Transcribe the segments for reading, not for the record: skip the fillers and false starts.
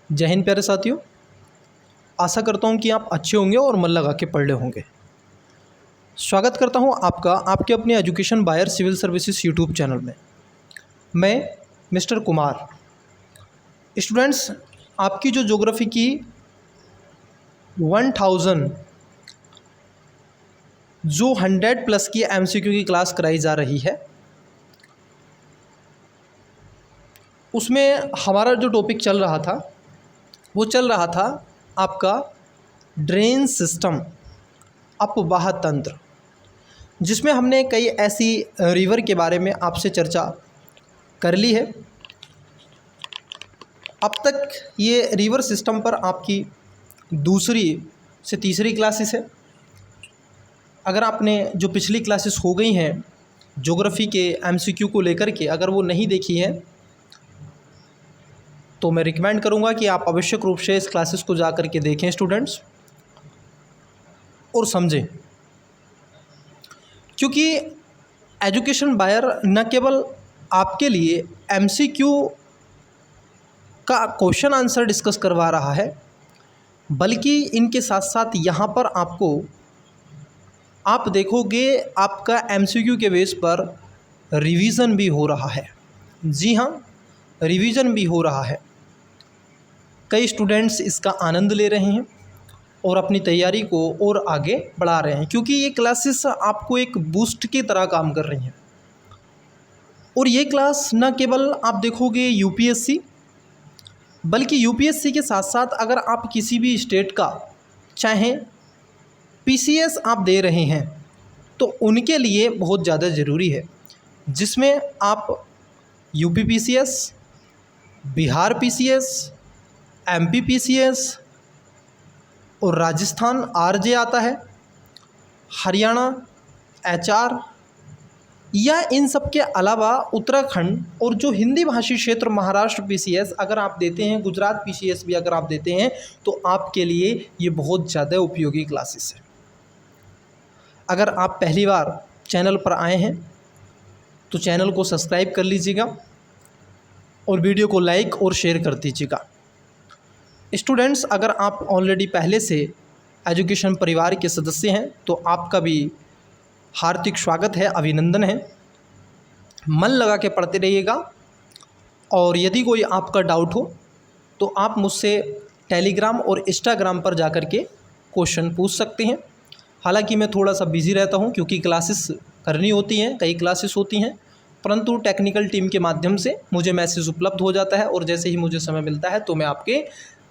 जय हिंद प्यारे साथियों, आशा करता हूँ कि आप अच्छे होंगे और मन लगा के पढ़ रहे होंगे। स्वागत करता हूँ आपका आपके अपने एजुकेशन बायर सिविल सर्विसेज यूट्यूब चैनल में। मैं मिस्टर कुमार। स्टूडेंट्स, आपकी जो ज्योग्राफी की 1000 जो 100 प्लस की एमसीक्यू की क्लास कराई जा रही है, उसमें हमारा जो टॉपिक चल रहा था वो चल रहा था आपका ड्रेन सिस्टम, अपवाह तंत्र, जिसमें हमने कई ऐसी रिवर के बारे में आपसे चर्चा कर ली है। अब तक ये रिवर सिस्टम पर आपकी दूसरी से तीसरी क्लासेस है। अगर आपने जो पिछली क्लासेस हो गई हैं ज्योग्राफी के एमसीक्यू को लेकर के अगर वो नहीं देखी है तो मैं रिकमेंड करूँगा कि आप आवश्यक रूप से इस क्लासेस को जा कर के देखें स्टूडेंट्स और समझें, क्योंकि एजुकेशन बायर न केवल आपके लिए एमसीक्यू का क्वेश्चन आंसर डिस्कस करवा रहा है, बल्कि इनके साथ साथ यहाँ पर आपको आप देखोगे आपका एमसीक्यू के बेस पर रिवीजन भी हो रहा है। जी हाँ, रिवीजन भी हो रहा है। कई स्टूडेंट्स इसका आनंद ले रहे हैं और अपनी तैयारी को और आगे बढ़ा रहे हैं, क्योंकि ये क्लासेस आपको एक बूस्ट की तरह काम कर रही हैं। और ये क्लास न केवल आप देखोगे यूपीएससी, बल्कि यूपीएससी के साथ साथ अगर आप किसी भी स्टेट का चाहे पीसीएस आप दे रहे हैं तो उनके लिए बहुत ज़्यादा ज़रूरी है, जिसमें आप UP PCS, Bihar PCS, MP PCS और राजस्थान आरजे आता है, हरियाणा एचआर, या इन सब के अलावा उत्तराखंड और जो हिंदी भाषी क्षेत्र महाराष्ट्र पीसीएस अगर आप देते हैं, गुजरात पीसीएस भी अगर आप देते हैं, तो आपके लिए ये बहुत ज़्यादा उपयोगी क्लासेस है। अगर आप पहली बार चैनल पर आए हैं तो चैनल को सब्सक्राइब कर लीजिएगा और वीडियो को लाइक और शेयर कर दीजिएगा। स्टूडेंट्स, अगर आप ऑलरेडी पहले से एजुकेशन परिवार के सदस्य हैं तो आपका भी हार्दिक स्वागत है, अभिनंदन है। मन लगा के पढ़ते रहिएगा और यदि कोई आपका डाउट हो तो आप मुझसे टेलीग्राम और इंस्टाग्राम पर जाकर के क्वेश्चन पूछ सकते हैं। हालांकि मैं थोड़ा सा बिज़ी रहता हूं, क्योंकि क्लासेस करनी होती हैं, कई क्लासेस होती हैं, परंतु टेक्निकल टीम के माध्यम से मुझे मैसेज उपलब्ध हो जाता है और जैसे ही मुझे समय मिलता है तो मैं आपके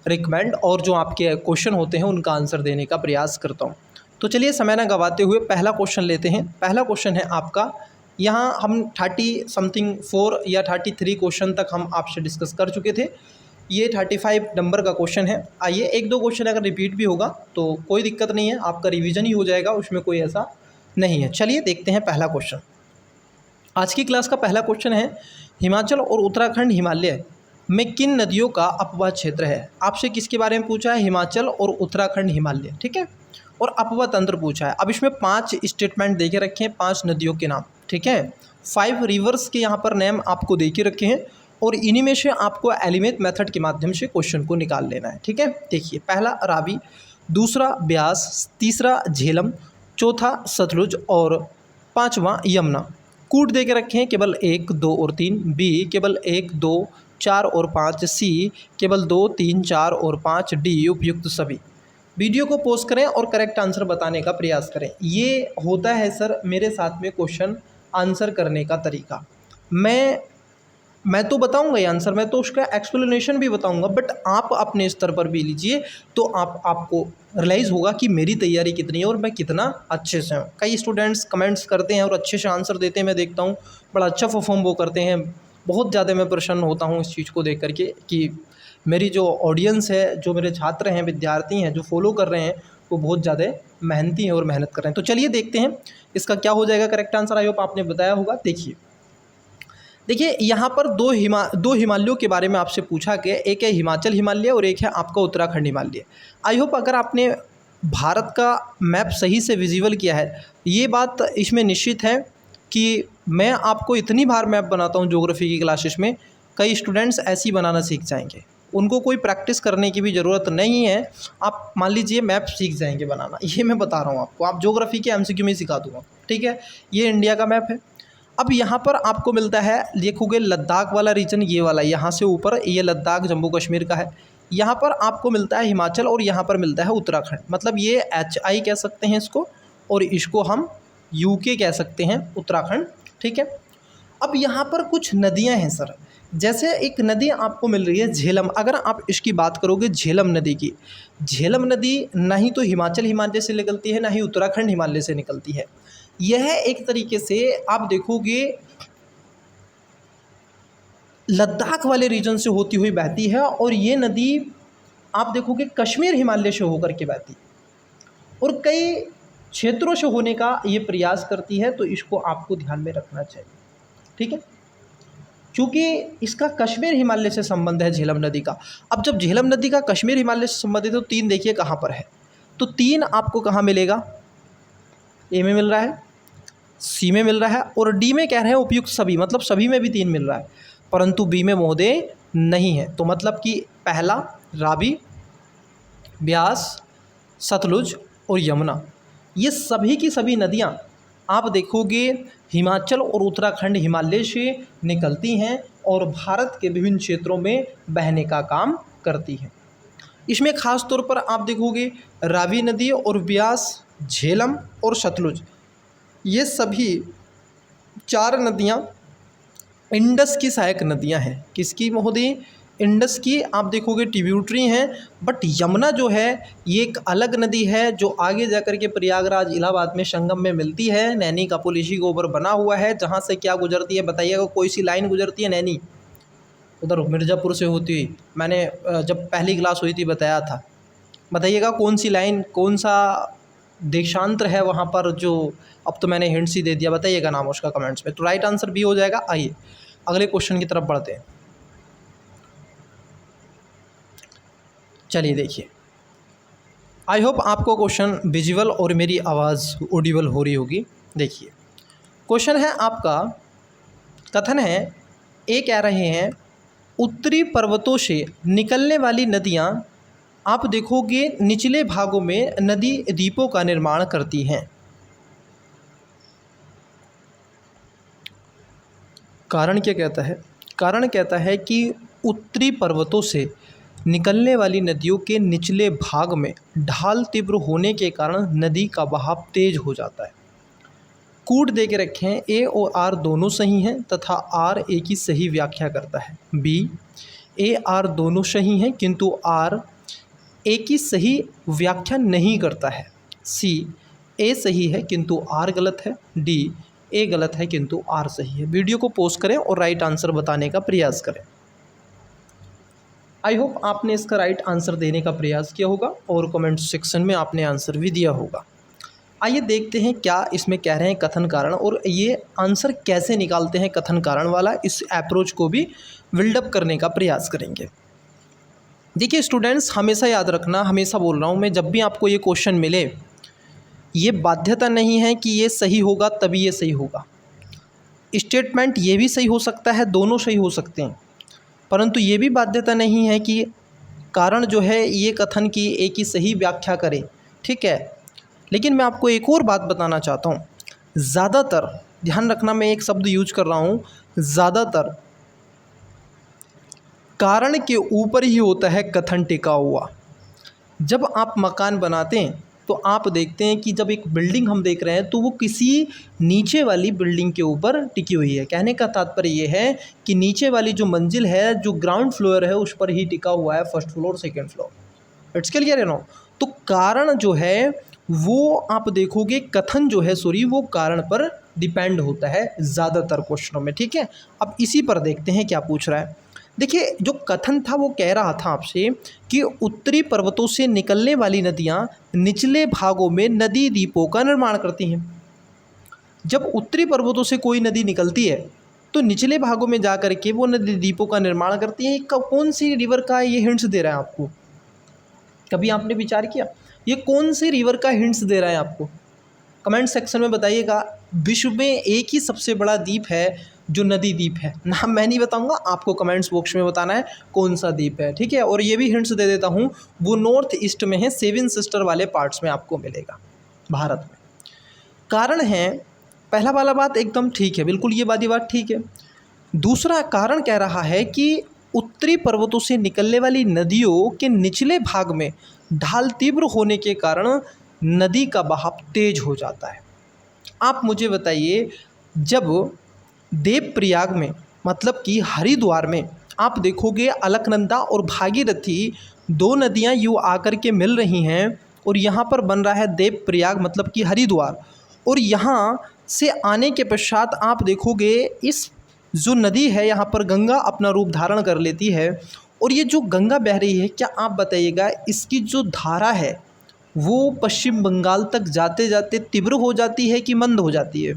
रिकमेंड और जो आपके क्वेश्चन होते हैं उनका आंसर देने का प्रयास करता हूं। तो चलिए समय ना गवाते हुए पहला क्वेश्चन लेते हैं। पहला क्वेश्चन है आपका, यहाँ हम 34 या 33 क्वेश्चन तक हम आपसे डिस्कस कर चुके थे। ये 35 नंबर का क्वेश्चन है। आइए, एक दो क्वेश्चन अगर रिपीट भी होगा तो कोई दिक्कत नहीं है, आपका रिवीजन ही हो जाएगा, उसमें कोई ऐसा नहीं है। चलिए देखते हैं पहला क्वेश्चन। आज की क्लास का पहला क्वेश्चन है, हिमाचल और उत्तराखंड हिमालय में किन नदियों का अपवाह क्षेत्र है। आपसे किसके बारे में पूछा है? हिमाचल और उत्तराखंड हिमालय, ठीक है, और अपवाह तंत्र पूछा है। अब इसमें 5 स्टेटमेंट दे के रखे हैं, 5 नदियों के नाम, ठीक है, 5 रिवर्स के यहाँ पर नेम आपको दे के रखे हैं और इन्हीं में से आपको एलिमेंट मेथड के माध्यम से क्वेश्चन को निकाल लेना है, ठीक है। देखिए, पहला रावी, दूसरा ब्यास, तीसरा झेलम, चौथा सतलुज और पाँचवा यमुना। कूट दे के रखे हैं केवल 1, 2 और 3, बी केवल 1, 2, 4 और 5, सी केवल 2, 3, 4 और 5, डी उपयुक्त सभी। वीडियो को पॉज करें और करेक्ट आंसर बताने का प्रयास करें। ये होता है सर मेरे साथ में क्वेश्चन आंसर करने का तरीका। मैं तो बताऊंगा ये आंसर, मैं तो उसका एक्सप्लेनेशन भी बताऊंगा, बट आप अपने स्तर पर भी लीजिए तो आपको रियलाइज़ होगा कि मेरी तैयारी कितनी है और मैं कितना अच्छे से हूँ। कई स्टूडेंट्स कमेंट्स करते हैं और अच्छे से आंसर देते हैं, मैं देखता हूँ बड़ा अच्छा परफॉर्म वो करते हैं। बहुत ज़्यादा मैं प्रसन्न होता हूँ इस चीज़ को देख करके कि मेरी जो ऑडियंस है, जो मेरे छात्र हैं, विद्यार्थी हैं, जो फॉलो कर रहे हैं, वो बहुत ज़्यादा मेहनती हैं और मेहनत कर रहे हैं। तो चलिए देखते हैं इसका क्या हो जाएगा करेक्ट आंसर। आई होप आपने बताया होगा। देखिए यहाँ पर दो हिमालयों के बारे में आपसे पूछा गया, एक है हिमाचल हिमालय और एक है आपका उत्तराखंड हिमालय। आई होप अगर आपने भारत का मैप सही से विजिबल किया है, ये बात इसमें निश्चित है कि मैं आपको इतनी बार मैप बनाता हूँ ज्योग्राफी की क्लासेस में, कई स्टूडेंट्स ऐसी बनाना सीख जाएंगे। उनको कोई प्रैक्टिस करने की भी ज़रूरत नहीं है। आप मान लीजिए मैप सीख जाएंगे बनाना, ये मैं बता रहा हूँ आपको, आप ज्योग्राफी के एमसीक्यू में सिखा दूँगा, ठीक है। ये इंडिया का मैप है। अब यहाँ पर आपको मिलता है, देखोगे लद्दाख वाला रीजन ये वाला, यहाँ से ऊपर ये लद्दाख जम्मू कश्मीर का है। यहाँ पर आपको मिलता है हिमाचल और यहाँ पर मिलता है उत्तराखंड, मतलब ये HI कह सकते हैं इसको, और इसको हम UK कह सकते हैं, उत्तराखंड, ठीक है। अब यहाँ पर कुछ नदियाँ हैं सर, जैसे एक नदी आपको मिल रही है झेलम। अगर आप इसकी बात करोगे झेलम नदी की, झेलम नदी ना ही तो हिमाचल हिमालय से निकलती है, ना ही उत्तराखंड हिमालय से निकलती है। यह एक तरीके से आप देखोगे लद्दाख वाले रीजन से होती हुई बहती है, और ये नदी आप देखोगे कश्मीर हिमालय से होकर के बहती है और कई क्षेत्रों से होने का ये प्रयास करती है। तो इसको आपको ध्यान में रखना चाहिए, ठीक है, क्योंकि इसका कश्मीर हिमालय से संबंध है झेलम नदी का। अब जब झेलम नदी का कश्मीर हिमालय से संबंधित है तो 3 देखिए कहाँ पर है, तो 3 आपको कहाँ मिलेगा, ए में मिल रहा है, सी में मिल रहा है, और डी में कह रहे हैं उपयुक्त सभी, मतलब सभी में भी 3 मिल रहा है, परंतु बी में महोदय नहीं है। तो मतलब कि पहला रावी, ब्यास, सतलुज और यमुना, ये सभी की सभी नदियाँ आप देखोगे हिमाचल और उत्तराखंड हिमालय से निकलती हैं और भारत के विभिन्न क्षेत्रों में बहने का काम करती हैं। इसमें ख़ास तौर पर आप देखोगे रावी नदी और ब्यास, झेलम और सतलुज, ये सभी 4 नदियाँ इंडस की सहायक नदियाँ हैं। किसकी महोदय, इंडस की आप देखोगे ट्रिब्यूटरी हैं। बट यमुना जो है ये एक अलग नदी है जो आगे जाकर के प्रयागराज इलाहाबाद में संगम में मिलती है। नैनी का पुल इसी के ऊपर बना हुआ है, जहाँ से क्या गुजरती है बताइएगा, कोई सी लाइन गुजरती है नैनी, उधर मिर्ज़ापुर से होती हुई, मैंने जब पहली क्लास हुई थी बताया था, बताइएगा कौन सी लाइन, कौन सा देशांतर है वहाँ पर, जो अब तो मैंने हिंट्स ही दे दिया, बताइएगा नाम उसका कमेंट्स में। तो राइट आंसर बी हो जाएगा। आइए अगले क्वेश्चन की तरफ बढ़ते हैं। चलिए देखिए, आई होप आपको क्वेश्चन विजुअल और मेरी आवाज़ ऑडिबल हो रही होगी। देखिए क्वेश्चन है आपका, कथन है, ये कह रहे हैं उत्तरी पर्वतों से निकलने वाली नदियाँ आप देखोगे निचले भागों में नदी द्वीपों का निर्माण करती हैं। कारण क्या कहता है, कारण कहता है कि उत्तरी पर्वतों से निकलने वाली नदियों के निचले भाग में ढाल तीव्र होने के कारण नदी का बहाव तेज हो जाता है। कूट दे के रखे हैं, ए और आर दोनों सही हैं तथा आर ए की सही व्याख्या करता है। बी, ए आर दोनों सही हैं किंतु आर ए की सही व्याख्या नहीं करता है। सी, ए सही है किंतु आर गलत है। डी, ए गलत है किंतु आर सही है। वीडियो को पॉज करें और राइट आंसर बताने का प्रयास करें। आई होप आपने इसका राइट आंसर देने का प्रयास किया होगा और कमेंट सेक्शन में आपने आंसर भी दिया होगा। आइए देखते हैं क्या इसमें कह रहे हैं कथन कारण, और ये आंसर कैसे निकालते हैं कथन कारण वाला, इस अप्रोच को भी बिल्डअप करने का प्रयास करेंगे। देखिए स्टूडेंट्स, हमेशा याद रखना, हमेशा बोल रहा हूँ मैं, जब भी आपको ये क्वेश्चन मिले, ये बाध्यता नहीं है कि ये सही होगा तभी ये सही होगा। स्टेटमेंट ये भी सही हो सकता है, दोनों सही हो सकते हैं, परंतु ये भी बाध्यता नहीं है कि कारण जो है ये कथन की एक ही सही व्याख्या करे, ठीक है। लेकिन मैं आपको एक और बात बताना चाहता हूँ, ज़्यादातर ध्यान रखना, मैं एक शब्द यूज कर रहा हूँ, ज़्यादातर कारण के ऊपर ही होता है कथन टिका हुआ। जब आप मकान बनाते हैं तो आप देखते हैं कि जब एक बिल्डिंग हम देख रहे हैं तो वो किसी नीचे वाली बिल्डिंग के ऊपर टिकी हुई है। कहने का तात्पर्य ये है कि नीचे वाली जो मंजिल है, जो ग्राउंड फ्लोर है, उस पर ही टिका हुआ है first floor, second floor. It's clear है नो। तो कारण जो है वो आप देखोगे, कथन जो है सॉरी, वो कारण पर डिपेंड होता है ज़्यादातर क्वेश्चनों में, ठीक है। अब इसी पर देखते हैं क्या पूछ रहा है। देखिए जो कथन था वो कह रहा था आपसे कि उत्तरी पर्वतों से निकलने वाली नदियाँ निचले भागों में नदी द्वीपों का निर्माण करती हैं। जब उत्तरी पर्वतों से कोई नदी निकलती है तो निचले भागों में जा कर के वो नदी द्वीपों का निर्माण करती हैं। कौन सी रिवर का ये हिंट्स दे रहा है आपको, कभी आपने विचार किया ये कौन सी रिवर का हिंट्स दे रहा है आपको? कमेंट सेक्शन में बताइएगा। विश्व में एक ही सबसे बड़ा द्वीप है जो नदी द्वीप है, नाम मैं नहीं बताऊंगा, आपको कमेंट्स बॉक्स में बताना है कौन सा द्वीप है, ठीक है। और ये भी हिंट्स दे देता हूँ, वो नॉर्थ ईस्ट में है, 7 सिस्टर वाले पार्ट्स में आपको मिलेगा भारत में। कारण है, पहला वाला बात एकदम ठीक है, बिल्कुल ये वाली बात ठीक है। दूसरा कारण कह रहा है कि उत्तरी पर्वतों से निकलने वाली नदियों के निचले भाग में ढाल तीव्र होने के कारण नदी का बहाव तेज हो जाता है। आप मुझे बताइए, जब देवप्रयाग में मतलब कि हरिद्वार में आप देखोगे अलकनंदा और भागीरथी 2 नदियां यूँ आकर के मिल रही हैं और यहाँ पर बन रहा है देवप्रयाग मतलब कि हरिद्वार, और यहाँ से आने के पश्चात आप देखोगे इस जो नदी है यहाँ पर गंगा अपना रूप धारण कर लेती है। और ये जो गंगा बह रही है, क्या आप बताइएगा इसकी जो धारा है वो पश्चिम बंगाल तक जाते जाते तीव्र हो जाती है कि मंद हो जाती है?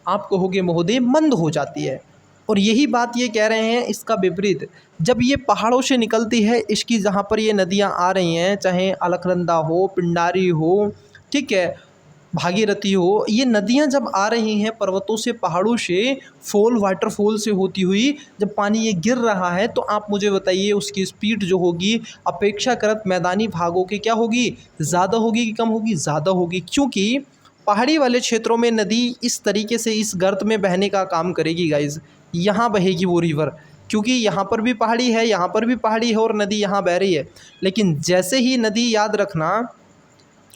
आप कहोगे महोदय मंद हो जाती है। और यही बात ये कह रहे हैं इसका विपरीत, जब ये पहाड़ों से निकलती है, इसकी जहाँ पर ये नदियाँ आ रही हैं, चाहे अलकनंदा हो, पिंडारी हो, ठीक है, भागीरथी हो, ये नदियाँ जब आ रही हैं पर्वतों से, पहाड़ों से, फॉल वाटरफॉल से होती हुई जब पानी ये गिर रहा है, तो आप मुझे बताइए उसकी स्पीड जो होगी अपेक्षाकृत मैदानी भागों की क्या होगी, ज़्यादा होगी कि कम होगी? ज़्यादा होगी, क्योंकि पहाड़ी वाले क्षेत्रों में नदी इस तरीके से इस गर्त में बहने का काम करेगी गाइज। यहाँ बहेगी वो रिवर, क्योंकि यहाँ पर भी पहाड़ी है, यहाँ पर भी पहाड़ी है और नदी यहाँ बह रही है। लेकिन जैसे ही नदी, याद रखना,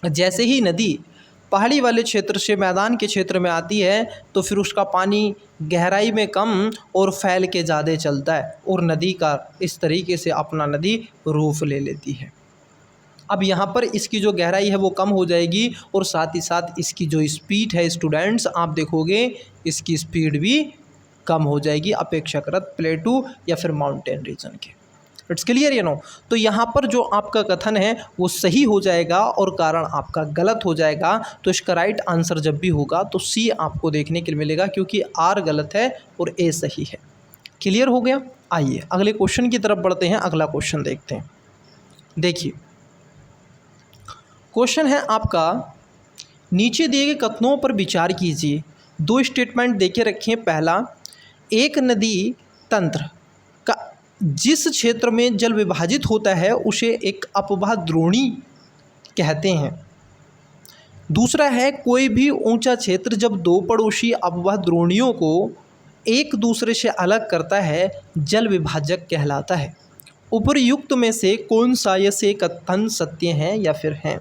जैसे ही नदी पहाड़ी वाले क्षेत्र से मैदान के क्षेत्र में आती है तो फिर उसका पानी गहराई में कम और फैल के ज़्यादा चलता है और नदी का इस तरीके से अपना नदी रूप ले लेती है। अब यहाँ पर इसकी जो गहराई है वो कम हो जाएगी और साथ ही साथ इसकी जो स्पीड है स्टूडेंट्स, आप देखोगे इसकी स्पीड भी कम हो जाएगी अपेक्षाकृत प्लेटू या फिर माउंटेन रीजन के। It's clear you know. तो यहाँ पर जो आपका कथन है वो सही हो जाएगा और कारण आपका गलत हो जाएगा। तो इसका राइट आंसर जब भी होगा तो सी आपको देखने के लिए मिलेगा, क्योंकि आर गलत है और ए सही है। क्लियर हो गया? आइए अगले क्वेश्चन की तरफ बढ़ते हैं। अगला क्वेश्चन देखते हैं। देखिए क्वेश्चन है आपका, नीचे दिए गए कथनों पर विचार कीजिए। 2 स्टेटमेंट देके रखें। पहला, एक नदी तंत्र का जिस क्षेत्र में जल विभाजित होता है उसे एक अपवाह द्रोणी कहते हैं। दूसरा है, कोई भी ऊंचा क्षेत्र जब 2 पड़ोसी अपवाह द्रोणियों को एक दूसरे से अलग करता है जल विभाजक कहलाता है। उपर्युक्त में से कौन सा ये से कथन सत्य हैं या फिर हैं?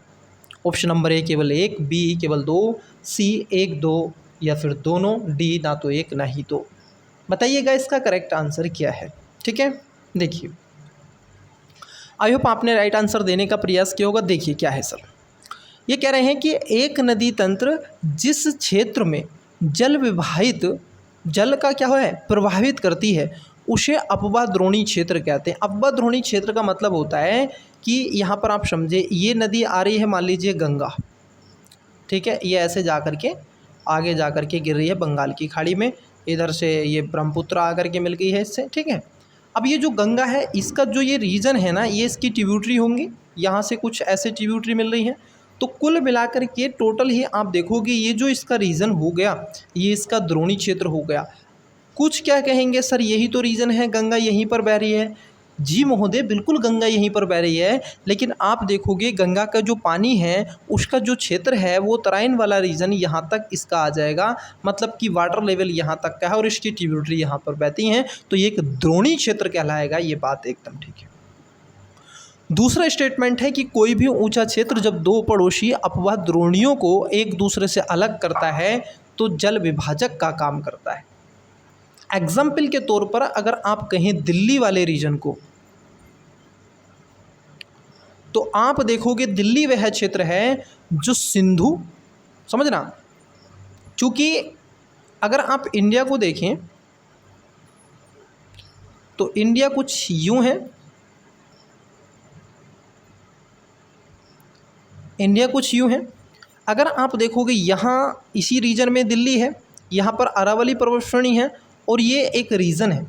ऑप्शन नंबर ए केवल 1, बी केवल 2, सी 1 2 या फिर दोनों, डी ना तो 1 ना ही 2। बताइएगा इसका करेक्ट आंसर क्या है। ठीक है, देखिए आई होप आपने राइट आंसर देने का प्रयास किया होगा। देखिए क्या है सर, ये कह रहे हैं कि एक नदी तंत्र जिस क्षेत्र में जल विवाहित जल का क्या है प्रभावित करती है उसे अपवाह द्रोणी क्षेत्र कहते हैं। अपवाह द्रोणी क्षेत्र का मतलब होता है कि यहाँ पर आप समझे, ये नदी आ रही है, मान लीजिए गंगा, ठीक है, ये ऐसे जा कर के आगे जा कर के गिर रही है बंगाल की खाड़ी में, इधर से ये ब्रह्मपुत्र आकर के मिल गई है इससे, ठीक है। अब ये जो गंगा है इसका जो ये रीजन है ना, ये इसकी ट्रिब्यूटरी होंगी, यहाँ से कुछ ऐसे ट्रिब्यूटरी मिल रही हैं। तो कुल मिलाकर के टोटल ही आप देखोगे ये जो इसका रीज़न हो गया ये इसका द्रोणी क्षेत्र हो गया। कुछ क्या कहेंगे सर, यही तो रीज़न है, गंगा यहीं पर बह रही है। जी महोदय, बिल्कुल गंगा यहीं पर बह रही है, लेकिन आप देखोगे गंगा का जो पानी है उसका जो क्षेत्र है वो तराइन वाला रीजन यहाँ तक इसका आ जाएगा, मतलब कि वाटर लेवल यहाँ तक का है और इसकी ट्रिब्यूटरी यहाँ पर बहती हैं, तो ये एक द्रोणी क्षेत्र कहलाएगा। ये बात एकदम ठीक है। दूसरा स्टेटमेंट है कि कोई भी ऊंचा क्षेत्र जब 2 पड़ोसी अपवाह द्रोणियों को एक दूसरे से अलग करता है तो जल विभाजक का काम करता है। एग्जाम्पल के तौर पर अगर आप कहें दिल्ली वाले रीजन को, तो आप देखोगे दिल्ली वह क्षेत्र है जो सिंधु, समझना, चूंकि अगर आप इंडिया को देखें तो इंडिया कुछ यूं है, इंडिया कुछ यूं है। अगर आप देखोगे यहाँ इसी रीजन में दिल्ली है, यहाँ पर अरावली पर्वतश्रेणी है और ये एक रीजन है।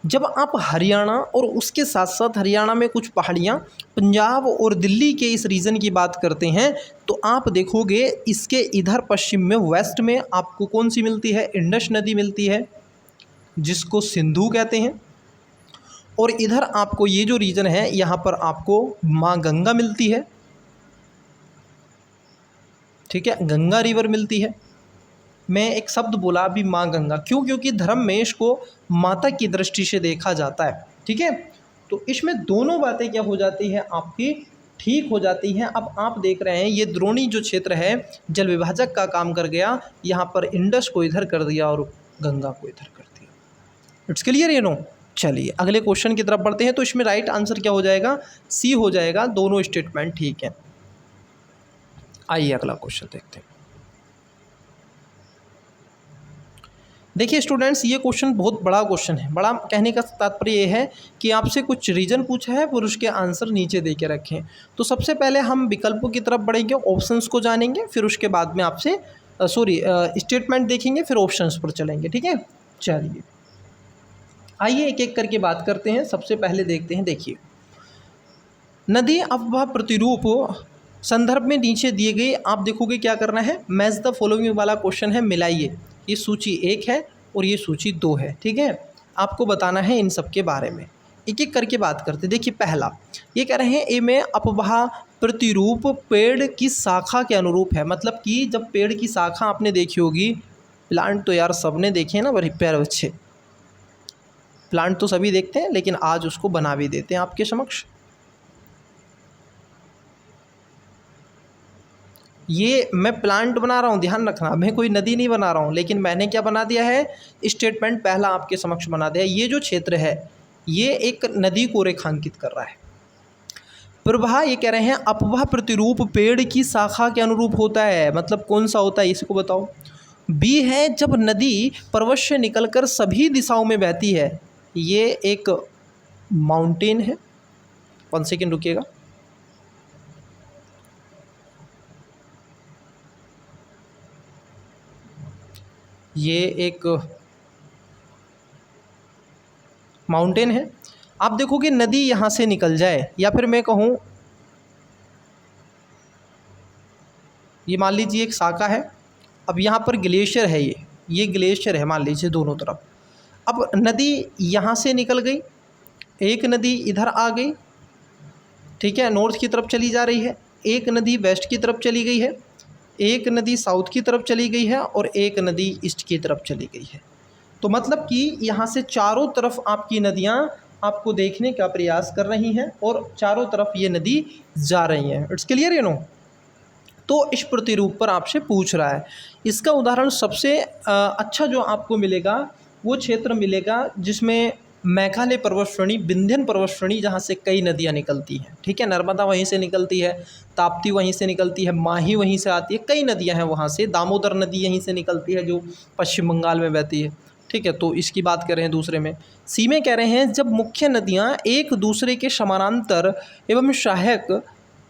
जब आप हरियाणा और उसके साथ साथ हरियाणा में कुछ पहाड़ियाँ, पंजाब और दिल्ली के इस रीजन की बात करते हैं तो आप देखोगे इसके इधर पश्चिम में वेस्ट में आपको कौन सी मिलती है, इंडस नदी मिलती है, जिसको सिंधु कहते हैं। और इधर आपको ये जो रीजन है यहाँ पर आपको माँ गंगा मिलती है, ठीक है, गंगा रिवर मिलती है। मैं एक शब्द बोला अभी माँ गंगा, क्यों? क्योंकि धर्म में इसको माता की दृष्टि से देखा जाता है, ठीक है। तो इसमें दोनों बातें क्या हो जाती है आपकी, ठीक हो जाती हैं। अब आप देख रहे हैं ये द्रोणी जो क्षेत्र है जल विभाजक का काम कर गया, यहाँ पर इंडस को इधर कर दिया और गंगा को इधर कर दिया। इट्स क्लियर ये नो। चलिए अगले क्वेश्चन की तरफ बढ़ते हैं। तो इसमें राइट आंसर क्या हो जाएगा, सी हो जाएगा, दोनों स्टेटमेंट ठीक है। आइए अगला क्वेश्चन देखते हैं। देखिए स्टूडेंट्स, ये क्वेश्चन बहुत बड़ा क्वेश्चन है। बड़ा कहने का तात्पर्य ये है कि आपसे कुछ रीजन पूछा है और उसके आंसर नीचे दे के रखें। तो सबसे पहले हम विकल्पों की तरफ बढ़ेंगे, ऑप्शंस को जानेंगे, फिर उसके बाद में आपसे स्टेटमेंट देखेंगे, फिर ऑप्शंस पर चलेंगे, ठीक है। चलिए आइए एक एक करके बात करते हैं। सबसे पहले देखते हैं, देखिए नदी अफवाह प्रतिरूप संदर्भ में नीचे दिए गए, आप देखोगे क्या करना है, मैच द फॉलोइंग वाला क्वेश्चन है, मिलाइए। ये सूची 1 है और ये सूची 2 है, ठीक है। आपको बताना है इन सब के बारे में, एक एक करके बात करते। देखिए पहला ये कह रहे हैं ए में अपवाह प्रतिरूप पेड़ की शाखा के अनुरूप है। मतलब कि जब पेड़ की शाखा आपने देखी होगी, प्लांट तो यार सबने देखे हैं ना, बड़े प्यारे बच्चे, प्लांट तो सभी देखते हैं, लेकिन आज उसको बना भी देते हैं आपके समक्ष। ये मैं प्लांट बना रहा हूँ, ध्यान रखना, मैं कोई नदी नहीं बना रहा हूँ, लेकिन मैंने क्या बना दिया है, स्टेटमेंट पहला आपके समक्ष बना दिया। ये जो क्षेत्र है ये एक नदी को रेखांकित कर रहा है। प्रवाह ये कह रहे हैं अपवाह प्रतिरूप पेड़ की शाखा के अनुरूप होता है। मतलब कौन सा होता है इसको बताओ। बी है जब नदी पर्वत से निकलकर सभी दिशाओं में बहती है। ये एक माउंटेन है, 1 सेकेंड रुकिएगा। ये एक माउंटेन है। आप देखोगे नदी यहाँ से निकल जाए, या फिर मैं कहूँ ये मान लीजिए एक शाखा है। अब यहाँ पर ग्लेशियर है, ये ग्लेशियर है मान लीजिए दोनों तरफ। अब नदी यहाँ से निकल गई, एक नदी इधर आ गई, ठीक है, नॉर्थ की तरफ चली जा रही है। एक नदी वेस्ट की तरफ चली गई है, एक नदी साउथ की तरफ चली गई है, और एक नदी ईस्ट की तरफ चली गई है। तो मतलब कि यहाँ से चारों तरफ आपकी नदियाँ आपको देखने का प्रयास कर रही हैं और चारों तरफ ये नदी जा रही हैं। It's clear you know. तो इस प्रतिरूप पर आपसे पूछ रहा है। इसका उदाहरण सबसे अच्छा जो आपको मिलेगा वो क्षेत्र मिलेगा जिसमें मेघालय पर्वत श्रेणी, विंध्यन पर्वत श्रेणी, जहाँ से कई नदियाँ निकलती हैं, ठीक है। नर्मदा वहीं से निकलती है, ताप्ती वहीं से निकलती है, माही वहीं से आती है, कई नदियाँ हैं वहाँ से। दामोदर नदी यहीं से निकलती है जो पश्चिम बंगाल में बहती है, ठीक है। तो इसकी बात कर रहे हैं दूसरे में। सी में कह रहे हैं जब मुख्य नदियाँ एक दूसरे के समानांतर एवं सहायक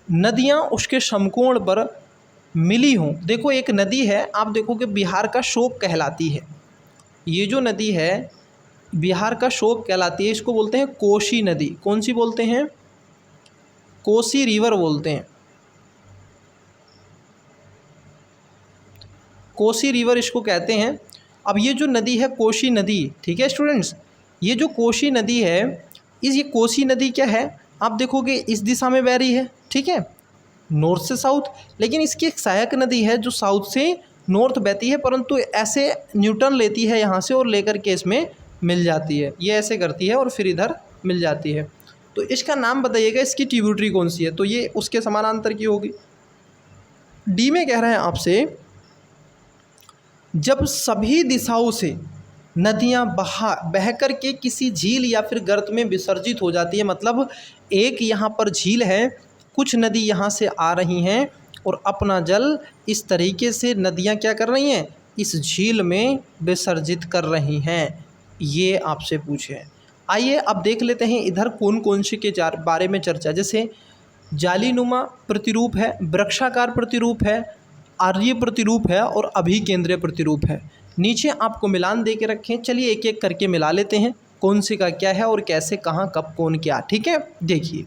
नदियाँ उसके समकोण पर मिली हों। देखो एक नदी है, आप देखोगे बिहार का शोक कहलाती है। ये जो नदी है बिहार का शोक कहलाती है, इसको बोलते हैं कोसी नदी। कौन सी बोलते हैं? कोसी रिवर बोलते हैं, कोसी रिवर इसको कहते हैं। अब ये जो नदी है कोसी नदी, ठीक है स्टूडेंट्स, ये जो कोसी नदी है, ये कोसी नदी क्या है, आप देखोगे इस दिशा में बह रही है, ठीक है, नॉर्थ से साउथ। लेकिन इसकी एक सहायक नदी है जो साउथ से नॉर्थ बहती है, परंतु ऐसे न्यूटन लेती है यहाँ से और लेकर के इसमें मिल जाती है। ये ऐसे करती है और फिर इधर मिल जाती है। तो इसका नाम बताइएगा, इसकी ट्रिब्यूटरी कौन सी है? तो ये उसके समानांतर की होगी। डी में कह रहे हैं आपसे जब सभी दिशाओं से नदियाँ बह कर के किसी झील या फिर गर्त में विसर्जित हो जाती है। मतलब एक यहाँ पर झील है, कुछ नदी यहाँ से आ रही हैं और अपना जल इस तरीके से नदियाँ क्या कर रही हैं, इस झील में विसर्जित कर रही हैं। ये आपसे पूछे। आइए अब देख लेते हैं इधर कौन कौन से के बारे में चर्चा। जैसे जालीनुमा प्रतिरूप है, वृक्षाकार प्रतिरूप है, आर्य प्रतिरूप है और अभिकेंद्रीय प्रतिरूप है। नीचे आपको मिलान दे के रखें। चलिए एक एक करके मिला लेते हैं कौन से का क्या है और कैसे, कहाँ, कब, कौन, क्या, ठीक है। देखिए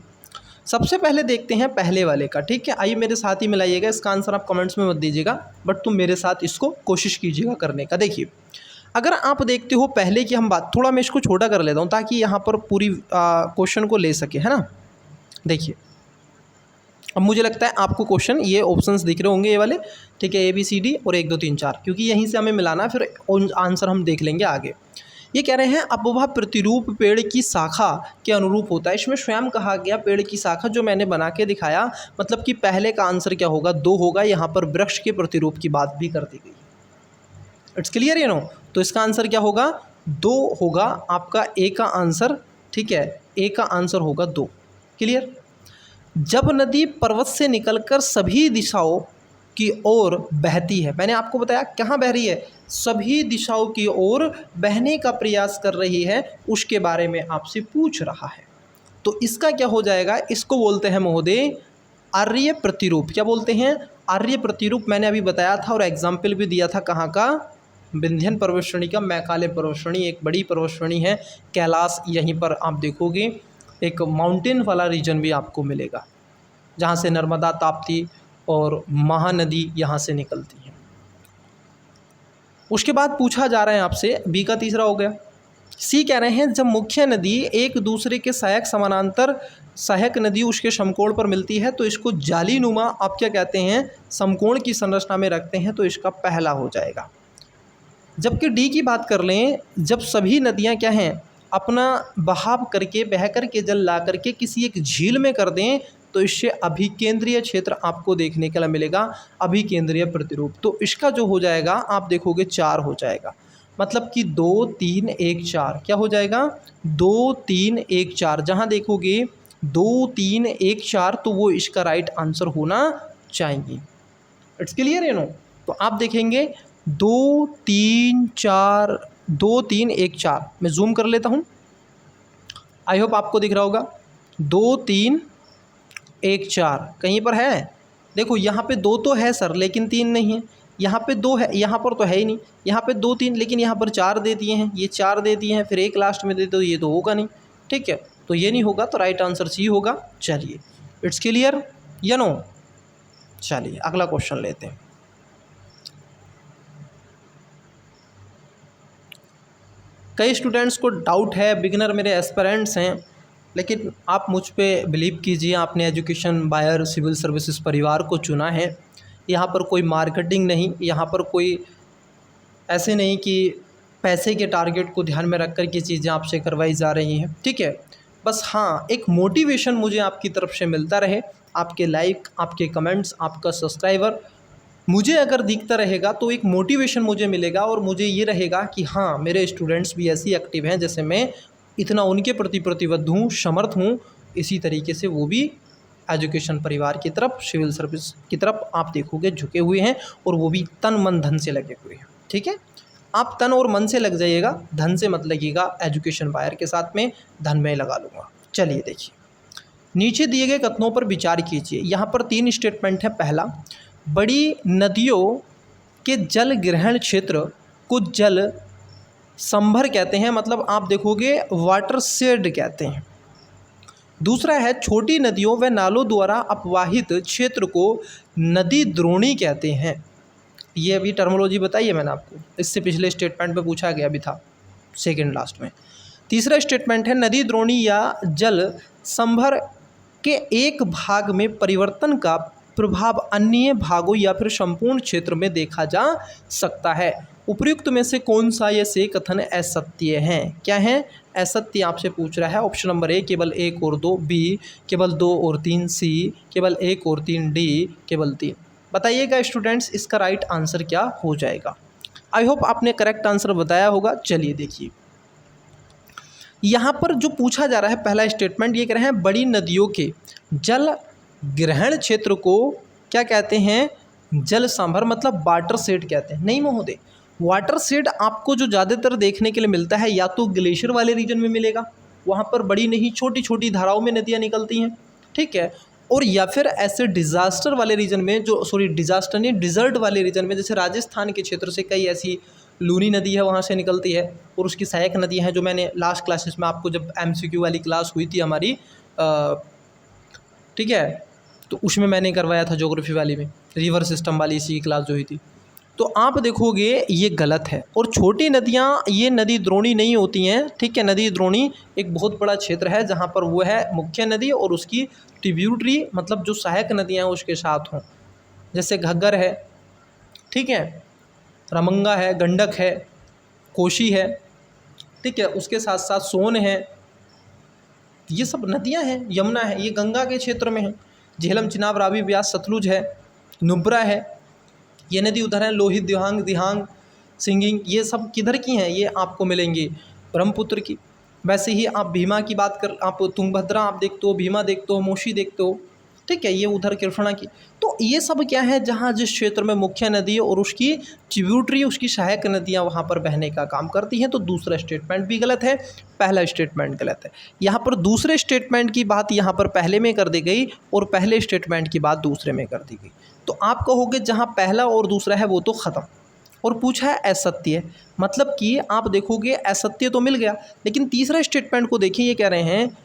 सबसे पहले देखते हैं पहले वाले का, ठीक है। आइए मेरे साथ ही मिलाइएगा। इसका आंसर आप कमेंट्स में मत दीजिएगा, बट तुम मेरे साथ इसको कोशिश कीजिएगा करने का। देखिए अगर आप देखते हो पहले की हम बात, थोड़ा मैं इसको छोटा कर लेता हूँ ताकि यहाँ पर पूरी क्वेश्चन को ले सके, है ना। देखिए अब मुझे लगता है आपको क्वेश्चन ये ऑप्शंस दिख रहे होंगे ये वाले, ठीक है, ABCD और 1 2 3 4, क्योंकि यहीं से हमें मिलाना है, फिर आंसर हम देख लेंगे आगे। ये कह रहे हैं अब वह प्रतिरूप पेड़ की शाखा के अनुरूप होता है। इसमें स्वयं कहा गया पेड़ की शाखा, जो मैंने बना के दिखाया, मतलब कि पहले का आंसर क्या होगा, 2 होगा। यहाँ पर वृक्ष के प्रतिरूप की बात भी कर दी गई। It's clear you know. तो इसका आंसर क्या होगा, 2 होगा आपका ए का आंसर, ठीक है, ए का आंसर होगा 2। क्लियर। जब नदी पर्वत से निकलकर सभी दिशाओं की ओर बहती है, मैंने आपको बताया कहाँ बह रही है, सभी दिशाओं की ओर बहने का प्रयास कर रही है, उसके बारे में आपसे पूछ रहा है। तो इसका क्या हो जाएगा, इसको बोलते हैं महोदय आर्य प्रतिरूप। क्या बोलते हैं, आर्य प्रतिरूप। मैंने अभी बताया था और एग्जाम्पल भी दिया था, कहाँ का, विंध्यन पर्वतश्रेणी का। मैकाले पर्वतश्रेणी एक बड़ी पर्वतश्रेणी है, कैलाश, यहीं पर आप देखोगे एक माउंटेन वाला रीजन भी आपको मिलेगा, जहाँ से नर्मदा, ताप्ती और महानदी यहाँ से निकलती है। उसके बाद पूछा जा रहा है आपसे, बी का तीसरा हो गया। सी कह रहे हैं जब मुख्य नदी एक दूसरे के सहायक समानांतर सहायक नदी उसके समकोण पर मिलती है तो इसको जालीनुमा आप क्या कहते हैं, समकोण की संरचना में रखते हैं, तो इसका पहला हो जाएगा। जबकि डी की बात कर लें, जब सभी नदियाँ क्या हैं, अपना बहाव करके बह कर के जल ला करके किसी एक झील में कर दें, तो इससे अभिकेंद्रीय क्षेत्र आपको देखने के लिए मिलेगा, अभिकेंद्रीय प्रतिरूप। तो इसका जो हो जाएगा आप देखोगे 4 हो जाएगा, मतलब कि 2 3 1 4 क्या हो जाएगा, 2 3 1 4। जहाँ देखोगे 2 3 1 4 तो वो इसका राइट आंसर होना चाहिए। इट्स क्लियर है नो। तो आप देखेंगे 2 3 4 2 3 1 4, मैं जूम कर लेता हूँ, आई होप आपको दिख रहा होगा। 2 3 1 4 कहीं पर है, देखो यहाँ पे 2 तो है सर लेकिन 3 नहीं है, यहाँ पे 2 है, यहाँ पर तो है ही नहीं, यहाँ पे 2 3, लेकिन यहाँ पर 4 दे दिए हैं, ये 4 दे दिए हैं, फिर 1 लास्ट में दे दो, ये तो होगा नहीं, ठीक है, तो ये नहीं होगा, तो राइट आंसर सी होगा। चलिए इट्स क्लियर या नो। चलिए अगला क्वेश्चन लेते हैं। कई स्टूडेंट्स को डाउट है, बिगिनर मेरे एस्पिरेंट्स हैं, लेकिन आप मुझ पे बिलीव कीजिए, आपने एजुकेशन बायर सिविल सर्विसेज परिवार को चुना है। यहाँ पर कोई मार्केटिंग नहीं, यहाँ पर कोई ऐसे नहीं कि पैसे के टारगेट को ध्यान में रख कर के चीज़ें आपसे करवाई जा रही हैं, ठीक है। बस हाँ, एक मोटिवेशन मुझे आपकी तरफ से मिलता रहे, आपके लाइक, आपके कमेंट्स, आपका सब्सक्राइबर मुझे अगर दिखता रहेगा तो एक मोटिवेशन मुझे मिलेगा, और मुझे ये रहेगा कि हाँ मेरे स्टूडेंट्स भी ऐसे एक्टिव हैं जैसे मैं, इतना उनके प्रति प्रतिबद्ध हूँ, समर्थ हूँ, इसी तरीके से वो भी एजुकेशन परिवार की तरफ, सिविल सर्विस की तरफ आप देखोगे झुके हुए हैं, और वो भी तन मन धन से लगे हुए हैं, ठीक है। आप तन और मन से लग जाइएगा, धन से मत लगिएगा, एजुकेशन बायर के साथ में धन में लगा लूँगा। चलिए देखिए, नीचे दिए गए कथनों पर विचार कीजिए। यहाँ पर 3 स्टेटमेंट है। पहला, बड़ी नदियों के जल ग्रहण क्षेत्र को जल संभर कहते हैं, मतलब आप देखोगे वाटर शेड कहते हैं। दूसरा है, छोटी नदियों व नालों द्वारा अपवाहित क्षेत्र को नदी द्रोणी कहते हैं। ये अभी टर्मोलॉजी बताई है मैंने आपको, इससे पिछले स्टेटमेंट में पूछा गया भी था, सेकंड लास्ट में। तीसरा स्टेटमेंट है, नदी द्रोणी या जल संभर के एक भाग में परिवर्तन का प्रभाव अन्य भागों या फिर संपूर्ण क्षेत्र में देखा जा सकता है। उपयुक्त में से कौन सा ये से कथन असत्य हैं? क्या है असत्य आपसे पूछ रहा है। ऑप्शन नंबर ए केवल 1 और 2, बी केवल 2 और 3, सी केवल 1 और 3, डी केवल 3। बताइएगा स्टूडेंट्स इसका राइट आंसर क्या हो जाएगा। आई होप आपने करेक्ट आंसर बताया होगा। चलिए देखिए, यहाँ पर जो पूछा जा रहा है पहला स्टेटमेंट, ये कह रहे हैं बड़ी नदियों के जल ग्रहण क्षेत्र को क्या कहते हैं, जल सांभर, मतलब वाटर शेड कहते हैं। नहीं महोदय, वाटर शेड आपको जो ज़्यादातर देखने के लिए मिलता है या तो ग्लेशियर वाले रीजन में मिलेगा, वहाँ पर बड़ी नहीं छोटी छोटी धाराओं में नदियाँ निकलती हैं, ठीक है, और या फिर ऐसे डिज़ास्टर वाले रीजन में, जो सॉरी डिज़ास्टर नहीं डिज़र्ट वाले रीजन में, जैसे राजस्थान के क्षेत्र से कई ऐसी लूनी नदी है वहाँ से निकलती है, और उसकी सहायक नदियाँ हैं जो मैंने लास्ट क्लासेस में आपको, जब MCQ वाली क्लास हुई थी हमारी, ठीक है, तो उसमें मैंने करवाया था ज्योग्राफी वाली में, रिवर सिस्टम वाली इसी की क्लास जो हुई थी, तो आप देखोगे ये गलत है। और छोटी नदियाँ ये नदी द्रोणी नहीं होती हैं, ठीक है। नदी द्रोणी एक बहुत बड़ा क्षेत्र है जहाँ पर वो है मुख्य नदी और उसकी ट्रिब्यूटरी मतलब जो सहायक नदियाँ हैं उसके साथ हों, जैसे घग्गर है, ठीक है, रमंगा है, गंडक है, कोशी है, ठीक है, उसके साथ साथ सोन है, ये सब नदियाँ हैं। यमुना है, ये गंगा के क्षेत्र में है। झेलम, चिनाब, रावी, ब्यास, सतलुज है, नुब्रा है, ये नदी उधर है। लोहित, दिहांग, दिहांग, सिंगिंग, ये सब किधर की हैं? ये आपको मिलेंगी ब्रह्मपुत्र की। वैसे ही आप भीमा की बात कर, आप तुंगभद्रा आप देखते हो, भीमा देखते हो, मोशी देखते हो, ठीक है, ये उधर कृष्णा की। तो ये सब क्या है, जहाँ जिस क्षेत्र में मुख्य नदी है और उसकी ट्रिब्यूटरी, उसकी सहायक नदियाँ वहाँ पर बहने का काम करती हैं। तो दूसरा स्टेटमेंट भी गलत है, पहला स्टेटमेंट गलत है। यहाँ पर दूसरे स्टेटमेंट की बात यहाँ पर पहले में कर दी गई और पहले स्टेटमेंट की बात दूसरे में कर दी गई। तो आप कहोगे जहाँ पहला और दूसरा है वो तो ख़त्म। और पूछा है असत्य, मतलब कि आप देखोगे असत्य तो मिल गया, लेकिन तीसरा स्टेटमेंट को देखिए, ये कह रहे हैं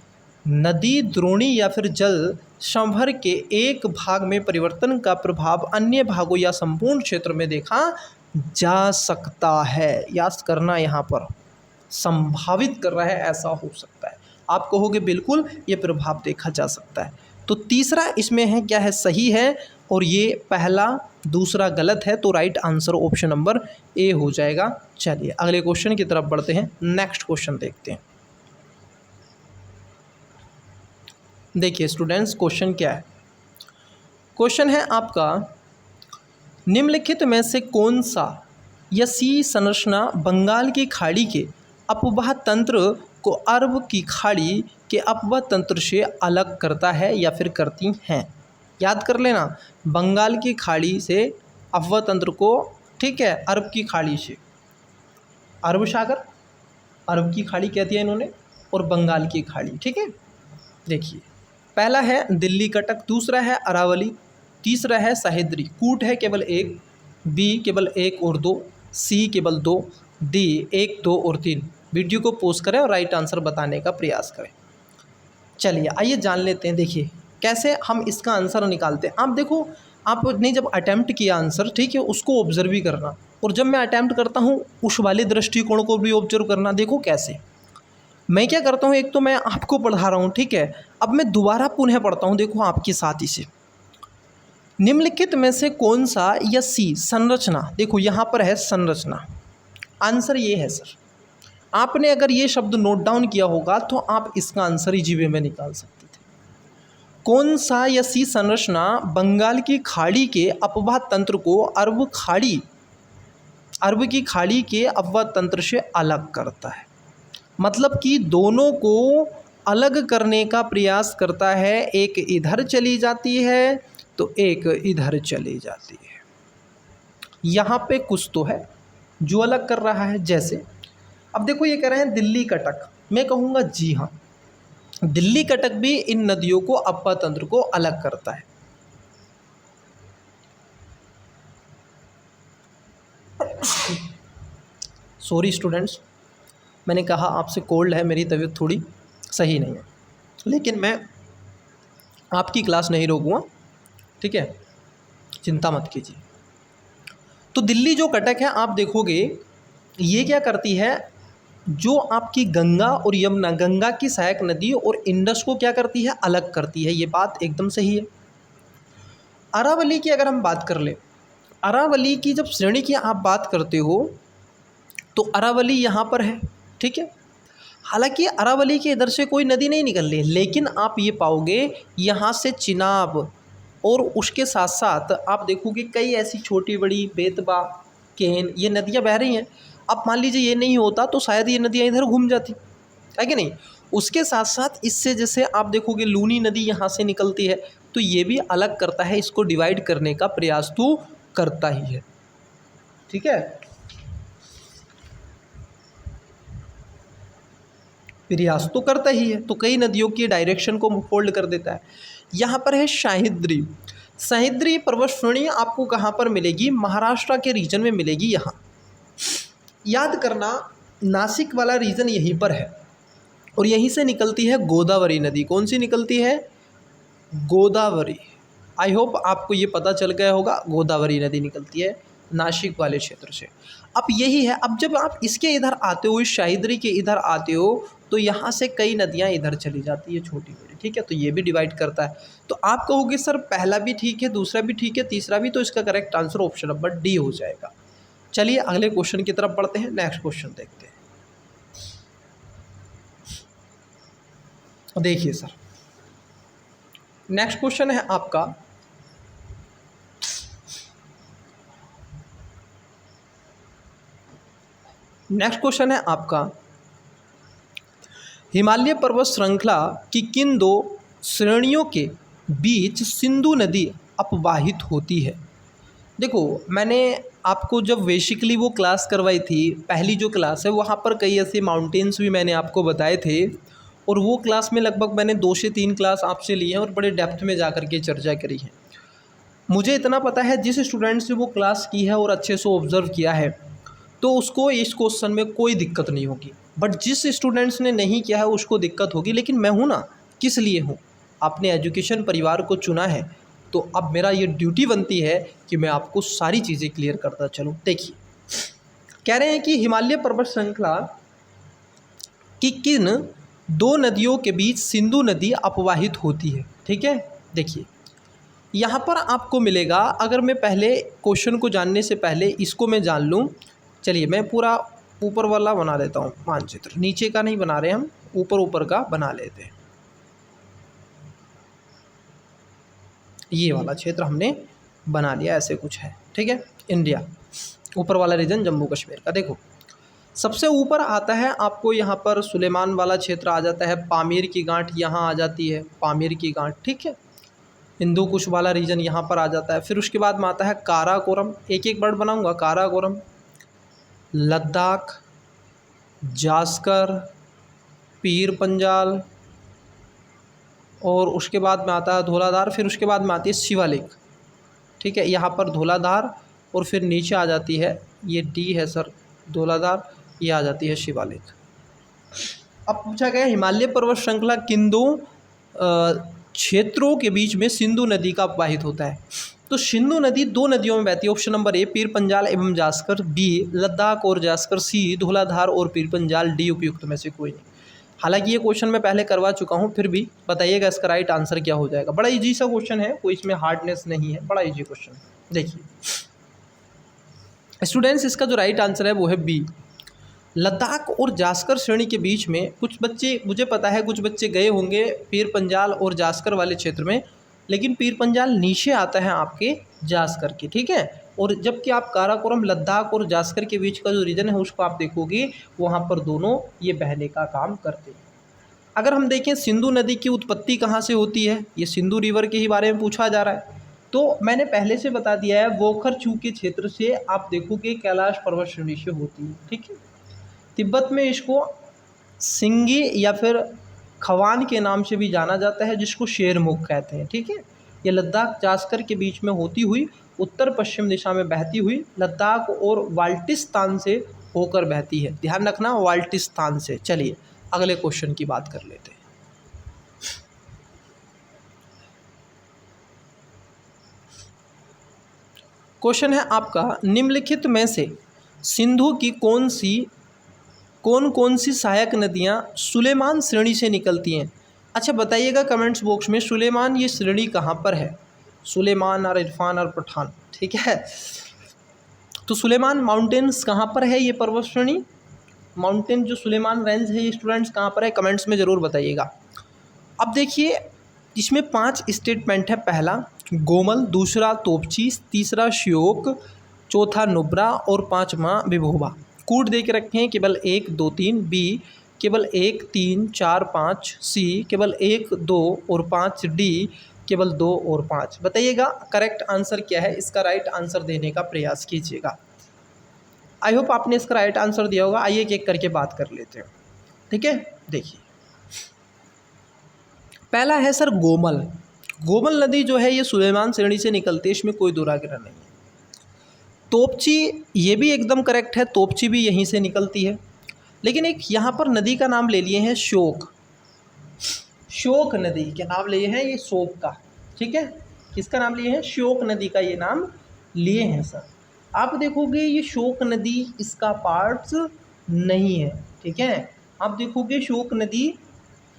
नदी द्रोणी या फिर जल संभर के एक भाग में परिवर्तन का प्रभाव अन्य भागों या संपूर्ण क्षेत्र में देखा जा सकता है। याद करना, यहाँ पर संभावित कर रहा है, ऐसा हो सकता है। आप कहोगे बिल्कुल ये प्रभाव देखा जा सकता है। तो तीसरा इसमें है क्या है, सही है, और ये पहला दूसरा गलत है। तो राइट आंसर ऑप्शन नंबर ए हो जाएगा। चलिए अगले क्वेश्चन की तरफ बढ़ते हैं। नेक्स्ट क्वेश्चन देखते हैं। देखिए स्टूडेंट्स, क्वेश्चन क्या है? क्वेश्चन है आपका, निम्नलिखित में से कौन सा या सी संरचना बंगाल की खाड़ी के अपवाह तंत्र को अरब की खाड़ी के अपवाह तंत्र से अलग करता है या फिर करती हैं? याद कर लेना, बंगाल की खाड़ी से अपवाह तंत्र को, ठीक है, अरब की खाड़ी से, अरब सागर, अरब की खाड़ी कहती है इन्होंने, और बंगाल की खाड़ी, ठीक है। देखिए पहला है दिल्ली कटक, दूसरा है अरावली, तीसरा है सह्याद्री। कूट है केवल एक, बी केवल एक और दो, सी केवल दो, डी 1, 2 और 3। वीडियो को पॉज करें और राइट आंसर बताने का प्रयास करें। चलिए आइए जान लेते हैं, देखिए कैसे हम इसका आंसर निकालते हैं। आप देखो, आपने जब अटैम्प्ट किया आंसर, ठीक है, उसको ऑब्जर्व भी करना, और जब मैं अटैम्प्ट करता हूँ उस वाले दृष्टिकोण को भी ऑब्जर्व करना। देखो कैसे मैं क्या करता हूँ, एक तो मैं आपको पढ़ा रहा हूँ, ठीक है, अब मैं दोबारा पुनः पढ़ता हूँ, देखो आपके साथ ही से। निम्नलिखित में से कौन सा या सी संरचना, देखो यहाँ पर है संरचना, आंसर ये है सर। आपने अगर ये शब्द नोट डाउन किया होगा तो आप इसका आंसर ही जीवे में निकाल सकते थे। कौन सा या सी संरचना बंगाल की खाड़ी के अपवाह तंत्र को अरब की खाड़ी के अपवाह तंत्र से अलग करता है, मतलब कि दोनों को अलग करने का प्रयास करता है। एक इधर चली जाती है तो एक इधर चली जाती है। यहाँ पे कुछ तो है जो अलग कर रहा है। जैसे अब देखो ये कह रहे हैं दिल्ली कटक, मैं कहूँगा जी हाँ, दिल्ली कटक भी इन नदियों को अपवाह तंत्र को अलग करता है। सॉरी स्टूडेंट्स, मैंने कहा आपसे कोल्ड है, मेरी तबीयत थोड़ी सही नहीं है, लेकिन मैं आपकी क्लास नहीं रोकूँगा, ठीक है, चिंता मत कीजिए। तो दिल्ली जो कटक है, आप देखोगे ये क्या करती है, जो आपकी गंगा और यमुना, गंगा की सहायक नदी और इंडस को क्या करती है, अलग करती है। ये बात एकदम सही है। अरावली की अगर हम बात कर ले, अरावली की जब श्रेणी की आप बात करते हो तो अरावली यहाँ पर है, ठीक है। हालांकि अरावली के इधर से कोई नदी नहीं निकल रही, लेकिन आप ये पाओगे यहाँ से चिनाब और उसके साथ साथ आप देखोगे कई ऐसी छोटी बड़ी बेतबा, केन, ये नदियाँ बह रही हैं। अब मान लीजिए ये नहीं होता तो शायद ये नदियाँ इधर घूम जाती, है कि नहीं। उसके साथ साथ इससे जैसे आप देखोगे लूनी नदी यहाँ से निकलती है, तो ये भी अलग करता है, इसको डिवाइड करने का प्रयास तो करता ही है, ठीक है, प्रयास तो करता ही है। तो कई नदियों की डायरेक्शन को फोल्ड कर देता है। यहाँ पर है सह्याद्री। सह्याद्री पर्वत श्रेणी आपको कहाँ पर मिलेगी, महाराष्ट्र के रीजन में मिलेगी। यहाँ याद करना, नासिक वाला रीजन यहीं पर है और यहीं से निकलती है गोदावरी नदी। कौन सी निकलती है, गोदावरी। आई होप आपको ये पता चल गया होगा, गोदावरी नदी निकलती है नासिक वाले क्षेत्र से। अब यही है, अब जब आप इसके इधर आते हो, इस शाहिदरी के इधर आते हो, तो यहाँ से कई नदियाँ इधर चली जाती है छोटी बड़ी, ठीक है, तो ये भी डिवाइड करता है। तो आप कहोगे सर पहला भी ठीक है, दूसरा भी ठीक है, तीसरा भी, तो इसका correct answer option number D हो जाएगा। चलिए अगले क्वेश्चन की तरफ बढ़ते हैं, नेक्स्ट क्वेश्चन देखते हैं। देखिए सर, नेक्स्ट क्वेश्चन है आपका, हिमालय पर्वत श्रृंखला की किन दो श्रेणियों के बीच सिंधु नदी अपवाहित होती है। देखो, मैंने आपको जब बेसिकली वो क्लास करवाई थी, पहली जो क्लास है, वहाँ पर कई ऐसे माउंटेन्स भी मैंने आपको बताए थे, और वो क्लास में लगभग मैंने 2 से 3 क्लास आपसे लिए हैं और बड़े डेप्थ में जा कर के चर्चा करी है। मुझे इतना पता है, जिस स्टूडेंट से वो क्लास की है और अच्छे से ऑब्ज़र्व किया है, तो उसको इस क्वेश्चन में कोई दिक्कत नहीं होगी। बट जिस स्टूडेंट्स ने नहीं किया है उसको दिक्कत होगी। लेकिन मैं हूँ ना, किस लिए हूँ, आपने एजुकेशन परिवार को चुना है, तो अब मेरा ये ड्यूटी बनती है कि मैं आपको सारी चीज़ें क्लियर करता चलूँ। देखिए, कह रहे हैं कि हिमालय पर्वत श्रृंखला की किन दो नदियों के बीच सिंधु नदी अपवाहित होती है। ठीक है, देखिए यहाँ पर आपको मिलेगा, अगर मैं पहले क्वेश्चन को जानने से पहले इसको मैं जान लूँ। चलिए मैं पूरा ऊपर वाला बना लेता हूँ मानचित्र, नीचे का नहीं बना रहे हम, ऊपर ऊपर का बना लेते हैं। ये वाला क्षेत्र हमने बना लिया, ऐसे कुछ है, ठीक है। इंडिया, ऊपर वाला रीजन जम्मू कश्मीर का। देखो सबसे ऊपर आता है आपको यहाँ पर सुलेमान वाला क्षेत्र आ जाता है, पामीर की गांठ यहाँ आ जाती है, पामीर की गांठ, ठीक है। हिंदू कुश वाला रीजन यहाँ पर आ जाता है। फिर उसके बाद में आता है काराकोरम, एक एक वर्ड बनाऊंगा, काराकोरम, लद्दाख, जास्कर, पीर पंजाल, और उसके बाद में आता है धौलाधार। फिर उसके बाद में आती है शिवालिक, ठीक है, यहाँ पर धौलाधार, और फिर नीचे आ जाती है, ये डी है सर, धौलाधार, ये आ जाती है शिवालिक। अब पूछा गया हिमालय पर्वत श्रृंखला किन दो क्षेत्रों के बीच में सिंधु नदी का अपवाहित होता है। तो सिंधु नदी दो नदियों में बहती है। ऑप्शन नंबर ए पीर पंजाल एवं जास्कर, बी लद्दाख और जास्कर, सी धौलाधार और पीर पंजाल, डी उपयुक्त में से कोई नहीं। हालांकि ये क्वेश्चन मैं पहले करवा चुका हूँ, फिर भी बताइएगा इसका राइट आंसर क्या हो जाएगा। बड़ा इजी सा क्वेश्चन है, कोई इसमें हार्डनेस नहीं है, बड़ा इजी क्वेश्चन है। देखिए स्टूडेंट्स, इसका जो राइट आंसर है वो है बी, लद्दाख और जास्कर श्रेणी के बीच में। कुछ बच्चे, मुझे पता है कुछ बच्चे गए होंगे पीर पंजाल और जास्कर वाले क्षेत्र में, लेकिन पीर पंजाल नीचे आता है आपके जास्कर के, ठीक है। और जबकि आप काराकोरम, लद्दाख और जास्कर के बीच का जो रीजन है उसको आप देखोगे, वहाँ पर दोनों ये बहने का काम करते हैं। अगर हम देखें सिंधु नदी की उत्पत्ति कहाँ से होती है, ये सिंधु रिवर के ही बारे में पूछा जा रहा है, तो मैंने पहले से बता दिया है, वोखर-चू के क्षेत्र से आप देखोगे कैलाश पर्वत श्रेणी से होती है, ठीक है। तिब्बत में इसको सिंगी या फिर खवान के नाम से भी जाना जाता है, जिसको शेरमुख कहते हैं, ठीक है। ये लद्दाख जास्कर के बीच में होती हुई उत्तर पश्चिम दिशा में बहती हुई लद्दाख और बाल्टिस्तान से होकर बहती है। ध्यान रखना, बाल्टिस्तान से। चलिए अगले क्वेश्चन की बात कर लेते हैं। क्वेश्चन है आपका, निम्नलिखित में से सिंधु की कौन कौन सी सहायक नदियां सुलेमान श्रेणी से निकलती हैं। अच्छा बताइएगा कमेंट्स बॉक्स में, सुलेमान ये श्रेणी कहाँ पर है, सुलेमान और इरफान और पठान, ठीक है। तो सुलेमान माउंटेन्स कहाँ पर है, ये पर्वत श्रेणी, माउंटेन जो सुलेमान रेंज है ये स्टूडेंट्स कहाँ पर है, कमेंट्स में ज़रूर बताइएगा। अब देखिए इसमें 5 स्टेटमेंट है। पहला गोमल, दूसरा तोपची, तीसरा श्योक, चौथा नुब्रा और 5वां विभोबा। कूट दे के रखे हैं, केवल 1 2 3, बी केवल 1 3 4 5, सी केवल 1 2 और 5, डी केवल 2 और 5। बताइएगा करेक्ट आंसर क्या है, इसका राइट आंसर देने का प्रयास कीजिएगा। आई होप आपने इसका राइट आंसर दिया होगा। आइए एक एक करके बात कर लेते हैं, ठीक है। देखिए पहला है सर गोमल। गोमल नदी जो है ये सुलेमान श्रेणी से निकलती है, इसमें कोई दुराग्रह नहीं है। तोपची ये भी एकदम करेक्ट है, तोपची भी यहीं से निकलती है। लेकिन एक यहाँ पर नदी का नाम ले लिए हैं श्योक, श्योक नदी के नाम लिए हैं ये शोक का, ठीक है। किसका नाम लिए हैं, श्योक नदी का ये नाम लिए हैं सर। आप देखोगे ये शोक नदी इसका पार्ट्स नहीं है, ठीक है। आप देखोगे शोक नदी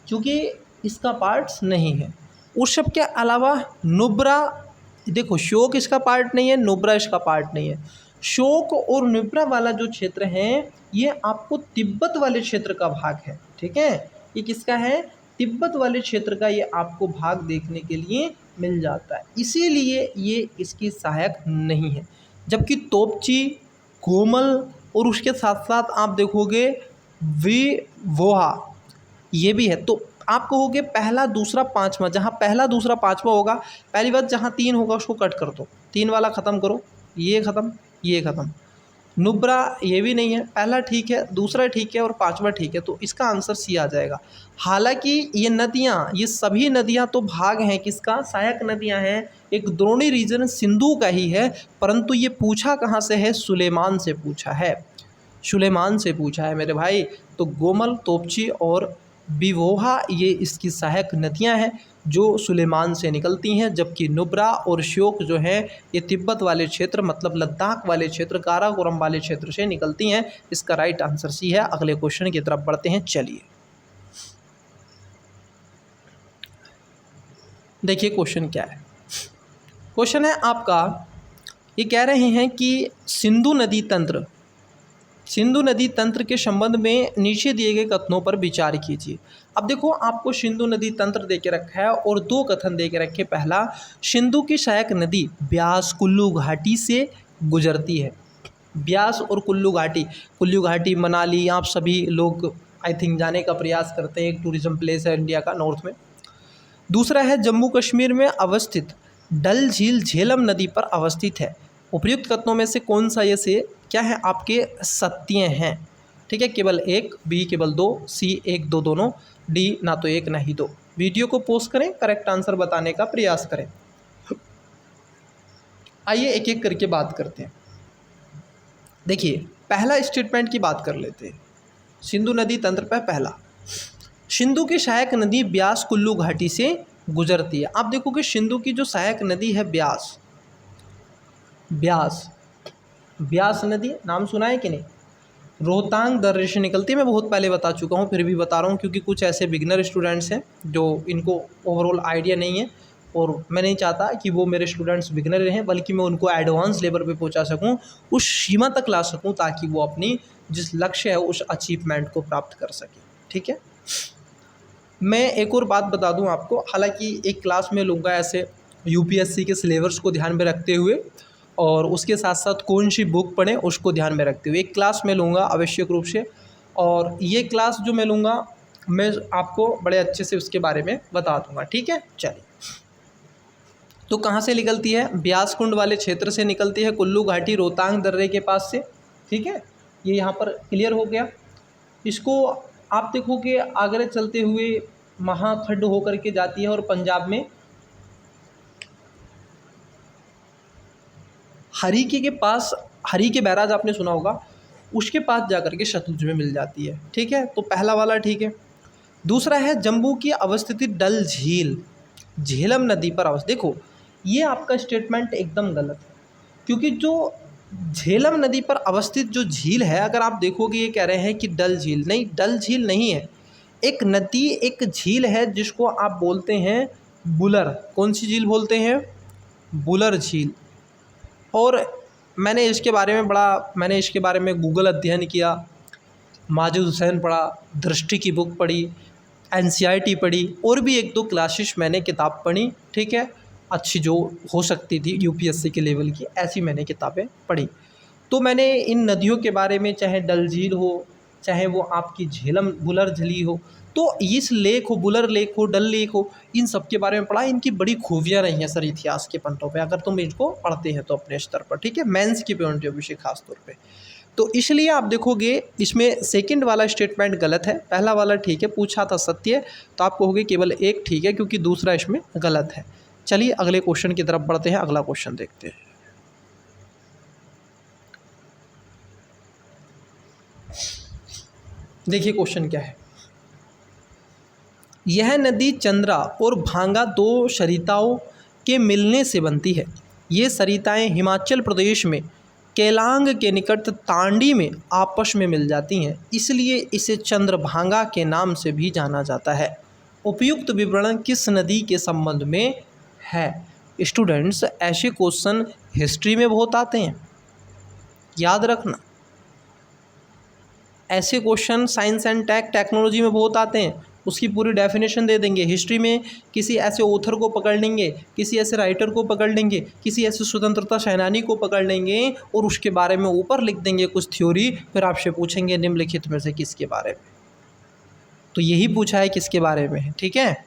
चूँकि इसका पार्ट्स नहीं है। उस सब के अलावा नुब्रा, देखो शोक इसका पार्ट नहीं है, नुब्रा इसका पार्ट नहीं है। शोक और नुब्रा वाला जो क्षेत्र है ये आपको तिब्बत वाले क्षेत्र का भाग है, ठीक है। ये किसका है? तिब्बत वाले क्षेत्र का ये आपको भाग देखने के लिए मिल जाता है, इसीलिए ये इसकी सहायक नहीं है। जबकि तोपची, गोमल और उसके साथ साथ आप देखोगे विवोहा ये भी है। तो आप कहोगे पहला दूसरा पांचवा, जहाँ पहला दूसरा पांचवा होगा, पहली बात जहाँ 3 होगा उसको कट कर दो, 3 वाला ख़त्म करो, ये ख़त्म, ये ख़त्म। नुब्रा ये भी नहीं है, पहला ठीक है, दूसरा ठीक है और पांचवा ठीक है, तो इसका आंसर सी आ जाएगा। हालांकि ये नदियाँ, ये सभी नदियाँ तो भाग हैं किसका? सहायक नदियाँ हैं। एक द्रोणी रीजन सिंधु का ही है, परंतु ये पूछा कहाँ से है? सुलेमान से पूछा है, सुलेमान से पूछा है मेरे भाई। तो गोमल, तोपची और बिवोहा ये इसकी सहायक नदियां हैं जो सुलेमान से निकलती हैं। जबकि नुब्रा और श्योक जो है ये तिब्बत वाले क्षेत्र मतलब लद्दाख वाले क्षेत्र, काराकोरम वाले क्षेत्र से निकलती हैं। इसका राइट आंसर सी है। अगले क्वेश्चन की तरफ बढ़ते हैं। चलिए देखिए क्वेश्चन क्या है। क्वेश्चन है आपका, ये कह रहे हैं कि सिंधु नदी तंत्र, सिंधु नदी तंत्र के संबंध में नीचे दिए गए कथनों पर विचार कीजिए। अब देखो आपको सिंधु नदी तंत्र दे के रखा है और 2 कथन दे के रखे। पहला, सिंधु की सहायक नदी ब्यास कुल्लू घाटी से गुजरती है। ब्यास और कुल्लू घाटी, कुल्लू घाटी मनाली आप सभी लोग आई थिंक जाने का प्रयास करते हैं, एक टूरिज्म प्लेस है इंडिया का नॉर्थ में। दूसरा है जम्मू कश्मीर में अवस्थित डल झील झेलम नदी पर अवस्थित है। उपयुक्त कथनों में से कौन सा ये से क्या है आपके सत्य हैं? ठीक है, केवल 1, बी केवल 2, सी 1 2 दोनों, डी ना तो 1 ना ही 2। वीडियो को पॉज करें, करेक्ट आंसर बताने का प्रयास करें। आइए एक एक करके बात करते हैं। देखिए पहला स्टेटमेंट की बात कर लेते हैं। सिंधु नदी तंत्र पर पहला, सिंधु की सहायक नदी ब्यास कुल्लू घाटी से गुजरती है। आप देखोगे सिंधु की जो सहायक नदी है ब्यास, ब्यास ब्यास नदी नाम सुना है कि नहीं? रोहतांग दर्रे से निकलती है। मैं बहुत पहले बता चुका हूँ, फिर भी बता रहा हूँ क्योंकि कुछ ऐसे बिगनर स्टूडेंट्स हैं जो इनको ओवरऑल आइडिया नहीं है और मैं नहीं चाहता कि वो मेरे स्टूडेंट्स बिगनर रहें, बल्कि मैं उनको एडवांस लेवल पे पहुँचा सकूँ, उस सीमा तक ला सकूँ ताकि वो अपनी जिस लक्ष्य है उस अचीवमेंट को प्राप्त कर सकें। ठीक है, मैं एक और बात बता दूं आपको, हालांकि एक क्लास में लूँगा ऐसे यूपीएससी के सिलेबस को ध्यान में रखते हुए और उसके साथ साथ कौन सी बुक पढ़ें उसको ध्यान में रखते हुए एक क्लास में लूँगा आवश्यक रूप से। और ये क्लास जो मैं लूँगा मैं आपको बड़े अच्छे से उसके बारे में बता दूँगा। ठीक है, चलिए तो कहाँ से निकलती है? ब्यास कुंड वाले क्षेत्र से निकलती है, कुल्लू घाटी रोहतांग दर्रे के पास से। ठीक है, ये यहाँ पर क्लियर हो गया। इसको आप देखोगे आगे चलते हुए महाखंड होकर के जाती है और पंजाब में हरीके के पास, हरीके बैराज आपने सुना होगा, उसके पास जाकर के सतलुज में मिल जाती है। ठीक है, तो पहला वाला ठीक है। दूसरा है जम्मू की अवस्थित डल झील झेलम नदी पर अवस्थित। देखो ये आपका स्टेटमेंट एकदम गलत है, क्योंकि जो झेलम नदी पर अवस्थित जो झील है, अगर आप देखोगे ये कह रहे हैं कि डल झील, नहीं डल झील नहीं है, एक नदी एक झील है जिसको आप बोलते हैं बुलर। कौन सी झील बोलते हैं? बुलर झील। और मैंने इसके बारे में गूगल अध्ययन किया, माजिद हुसैन पढ़ा, दृष्टि की बुक पढ़ी, एनसीईआरटी पढ़ी और भी 1-2 क्लासेस मैंने किताब पढ़ी। ठीक है, अच्छी जो हो सकती थी यूपीएससी के लेवल की, ऐसी मैंने किताबें पढ़ी। तो मैंने इन नदियों के बारे में, चाहे डल झील हो, चाहे वो आपकी झेलम बुलर झील हो, तो इस लेक हो, बुलर लेक हो, डल लेक हो, इन सब के बारे में पढ़ा। इनकी बड़ी खूबियाँ रही हैं सर इतिहास के पन्नों पे, अगर तुम इसको पढ़ते हैं तो अपने स्तर पर। ठीक है, मेंस की पॉइंट ऑफ व्यू से खास तौर पे। तो इसलिए आप देखोगे इसमें सेकंड वाला स्टेटमेंट गलत है, पहला वाला ठीक है, पूछा था सत्य, तो आप कहोगे केवल 1 ठीक है क्योंकि दूसरा इसमें गलत है। चलिए अगले क्वेश्चन की तरफ बढ़ते हैं, अगला क्वेश्चन देखते हैं। देखिए क्वेश्चन क्या है। यह नदी चंद्रा और भांगा 2 सरिताओं के मिलने से बनती है। ये सरिताएं हिमाचल प्रदेश में केलांग के निकट तांडी में आपस में मिल जाती हैं, इसलिए इसे चंद्रभागा के नाम से भी जाना जाता है। उपयुक्त विवरण किस नदी के संबंध में है? स्टूडेंट्स, ऐसे क्वेश्चन हिस्ट्री में बहुत आते हैं, याद रखना। ऐसे क्वेश्चन साइंस एंड टेक्नोलॉजी में बहुत आते हैं, उसकी पूरी डेफिनेशन दे देंगे। हिस्ट्री में किसी ऐसे ऑथर को पकड़ लेंगे, किसी ऐसे राइटर को पकड़ लेंगे, किसी ऐसे स्वतंत्रता सेनानी को पकड़ लेंगे और उसके बारे में ऊपर लिख देंगे कुछ थ्योरी, फिर आपसे पूछेंगे निम्नलिखित में से किसके बारे में। तो यही पूछा है किसके बारे में है, ठीक है।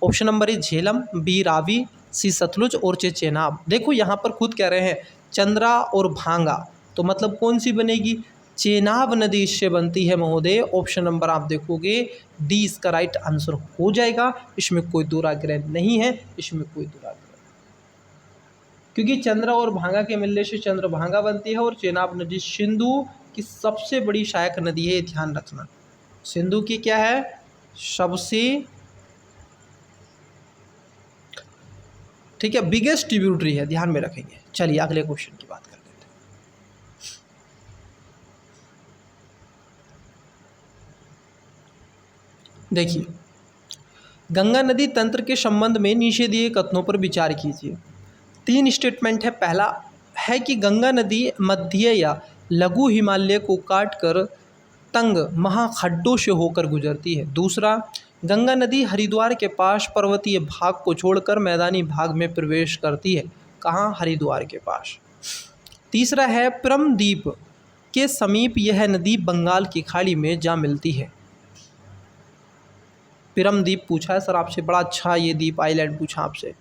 Option number A Jhelum, B Ravi, C Sutlej और चे चेनाब। देखो यहाँ पर खुद कह रहे हैं चंद्रा और भांगा, तो मतलब कौन सी बनेगी? चेनाब नदी इससे बनती है महोदय। ऑप्शन नंबर आप देखोगे डी इसका राइट आंसर हो जाएगा, इसमें कोई दुराग्रह नहीं है, इसमें कोई दुराग्रह, क्योंकि चंद्रा और भांगा के मिलने से चंद्रभागा बनती है और चेनाब नदी सिंधु की सबसे बड़ी सहायक नदी है, ध्यान रखना। सिंधु की क्या है? सबसे, ठीक है, बिगेस्ट ट्रिब्यूटरी है, ध्यान में रखेंगे। चलिए अगले क्वेश्चन की बात कर लेते हैं। देखिए, गंगा नदी तंत्र के संबंध में नीचे दिए कथनों पर विचार कीजिए। 3 स्टेटमेंट है। पहला है कि गंगा नदी मध्य या लघु हिमालय को काटकर तंग महाखड्डों से होकर गुजरती है। दूसरा, गंगा नदी हरिद्वार के पास पर्वतीय भाग को छोड़कर मैदानी भाग में प्रवेश करती है। कहाँ? हरिद्वार के पास। तीसरा है परमद्वीप के समीप यह नदी बंगाल की खाड़ी में जा मिलती है। परमद्वीप पूछा है सर आपसे, बड़ा अच्छा ये द्वीप आइलैंड पूछा आपसे।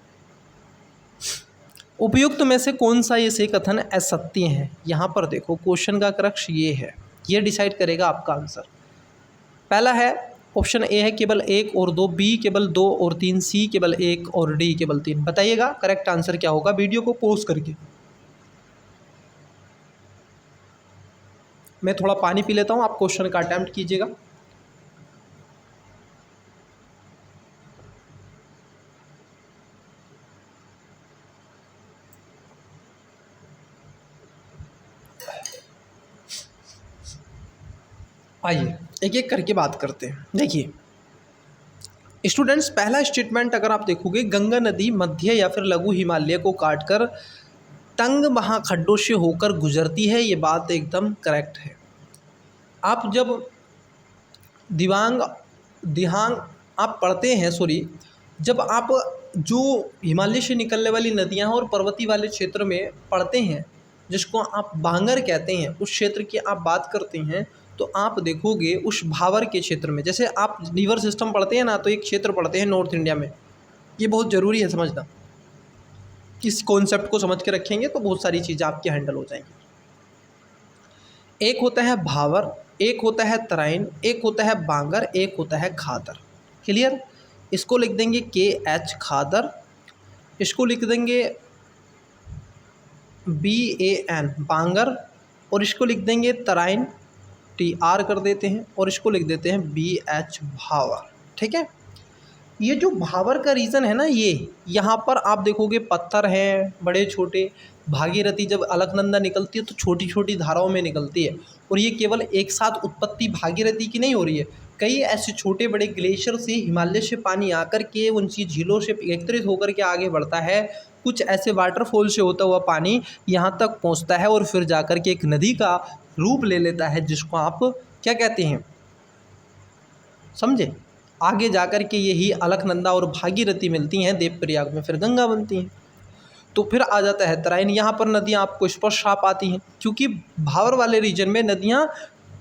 उपयुक्त में से कौन सा ये से कथन असत्य है? यहाँ पर देखो क्वेश्चन का क्रक्स ये है, ये डिसाइड करेगा आपका आंसर। पहला है ऑप्शन ए है केवल 1 और 2, बी केवल 2 और 3, सी केवल 1 और डी केवल 3। बताइएगा करेक्ट आंसर क्या होगा वीडियो को पॉज करके। मैं थोड़ा पानी पी लेता हूँ, आप क्वेश्चन का अटेम्प्ट कीजिएगा। आइए एक एक करके बात करते हैं। देखिए स्टूडेंट्स, पहला स्टेटमेंट अगर आप देखोगे, गंगा नदी मध्य या फिर लघु हिमालय को काटकर तंग महाखड्डों से होकर गुजरती है, ये बात एकदम करेक्ट है। आप जब दिवांग आप पढ़ते हैं, जब आप जो हिमालय से निकलने वाली नदियां और पर्वतीय वाले क्षेत्र में पढ़ते हैं, जिसको आप बांगर कहते हैं, उस क्षेत्र की आप बात करते हैं, तो आप देखोगे उस भावर के क्षेत्र में, जैसे आप रिवर सिस्टम पढ़ते हैं ना, तो एक क्षेत्र पढ़ते हैं नॉर्थ इंडिया में, ये बहुत ज़रूरी है समझना। इस कॉन्सेप्ट को समझ के रखेंगे तो बहुत सारी चीज़ें आपकी हैंडल हो जाएंगी। एक होता है भावर, एक होता है तराइन, एक होता है बांगर, एक होता है खादर। क्लियर? इसको लिख देंगे KH खादर, इसको लिख देंगे BAN बांगर, और इसको लिख देंगे तराइन, TR कर देते हैं, और इसको लिख देते हैं BH भावर। ठीक है, ये जो भावर का रीज़न है ना, ये यहाँ पर आप देखोगे पत्थर हैं बड़े छोटे। भागीरथी जब अलकनंदा निकलती है तो छोटी छोटी धाराओं में निकलती है, और ये केवल एक साथ उत्पत्ति भागीरथी की नहीं हो रही है, कई ऐसे छोटे बड़े ग्लेशियर से हिमालय से पानी आकर के उनकी झीलों से एकत्रित होकर के आगे बढ़ता है। कुछ ऐसे वाटरफॉल से होता हुआ पानी यहाँ तक पहुँचता है और फिर जाकर के एक नदी का रूप ले लेता है, जिसको आप क्या कहते हैं, समझे? आगे जाकर के यही अलकनंदा और भागीरथी मिलती हैं, देवप्रयाग में फिर गंगा बनती हैं। तो फिर आ जाता है तराइन। यहाँ पर नदियाँ आपको स्पष्ट साफ आती हैं, क्योंकि भावर वाले रीजन में नदियाँ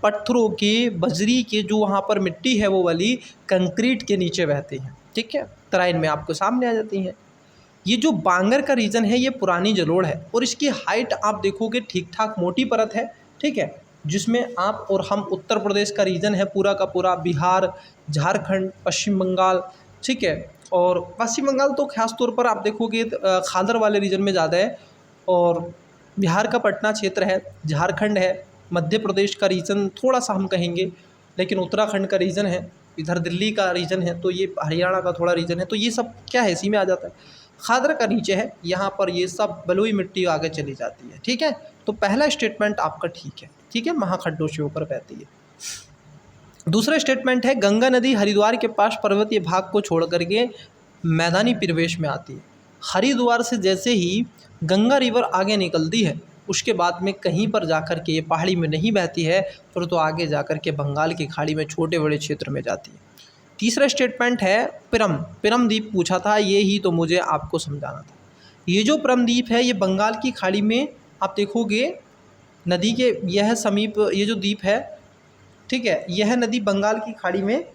पत्थरों के, बजरी के, जो वहाँ पर मिट्टी है वो वाली कंक्रीट के नीचे बहती हैं। ठीक है, तराइन में आपको सामने आ जाती हैं। ये जो बांगर का रीजन है ये पुरानी जलोढ़ है, और इसकी हाइट आप देखोगे ठीक ठाक मोटी परत है। ठीक है, जिसमें आप और हम उत्तर प्रदेश का रीजन है पूरा का पूरा, बिहार, झारखंड, पश्चिम बंगाल, ठीक है, और पश्चिम बंगाल तो खास तौर पर आप देखोगे खादर वाले रीजन में ज़्यादा है, और बिहार का पटना क्षेत्र है, झारखंड है, मध्य प्रदेश का रीजन थोड़ा सा हम कहेंगे, लेकिन उत्तराखंड का रीजन है, इधर दिल्ली का रीजन है, तो ये हरियाणा का थोड़ा रीजन है, तो ये सब क्या है, इसी में आ जाता है। खादर का नीचे है, यहाँ पर ये सब बलुई मिट्टी आगे चली जाती है। ठीक है, तो पहला स्टेटमेंट आपका ठीक है, महाखड्डों से होकर बहती है। दूसरा स्टेटमेंट है गंगा नदी हरिद्वार के पास पर्वतीय भाग को छोड़ करके मैदानी परिवेश में आती है। हरिद्वार से जैसे ही गंगा रिवर आगे निकलती है उसके बाद में कहीं पर जाकर के ये पहाड़ी में नहीं बहती है, फिर तो आगे जाकर के बंगाल की खाड़ी में छोटे बड़े क्षेत्र में जाती है। तीसरा स्टेटमेंट है पिरम द्वीप पूछा था, ये ही तो मुझे आपको समझाना था। ये जो पिरम द्वीप है ये बंगाल की खाड़ी में आप देखोगे नदी के यह समीप ये जो द्वीप है, ठीक है, यह नदी बंगाल की खाड़ी में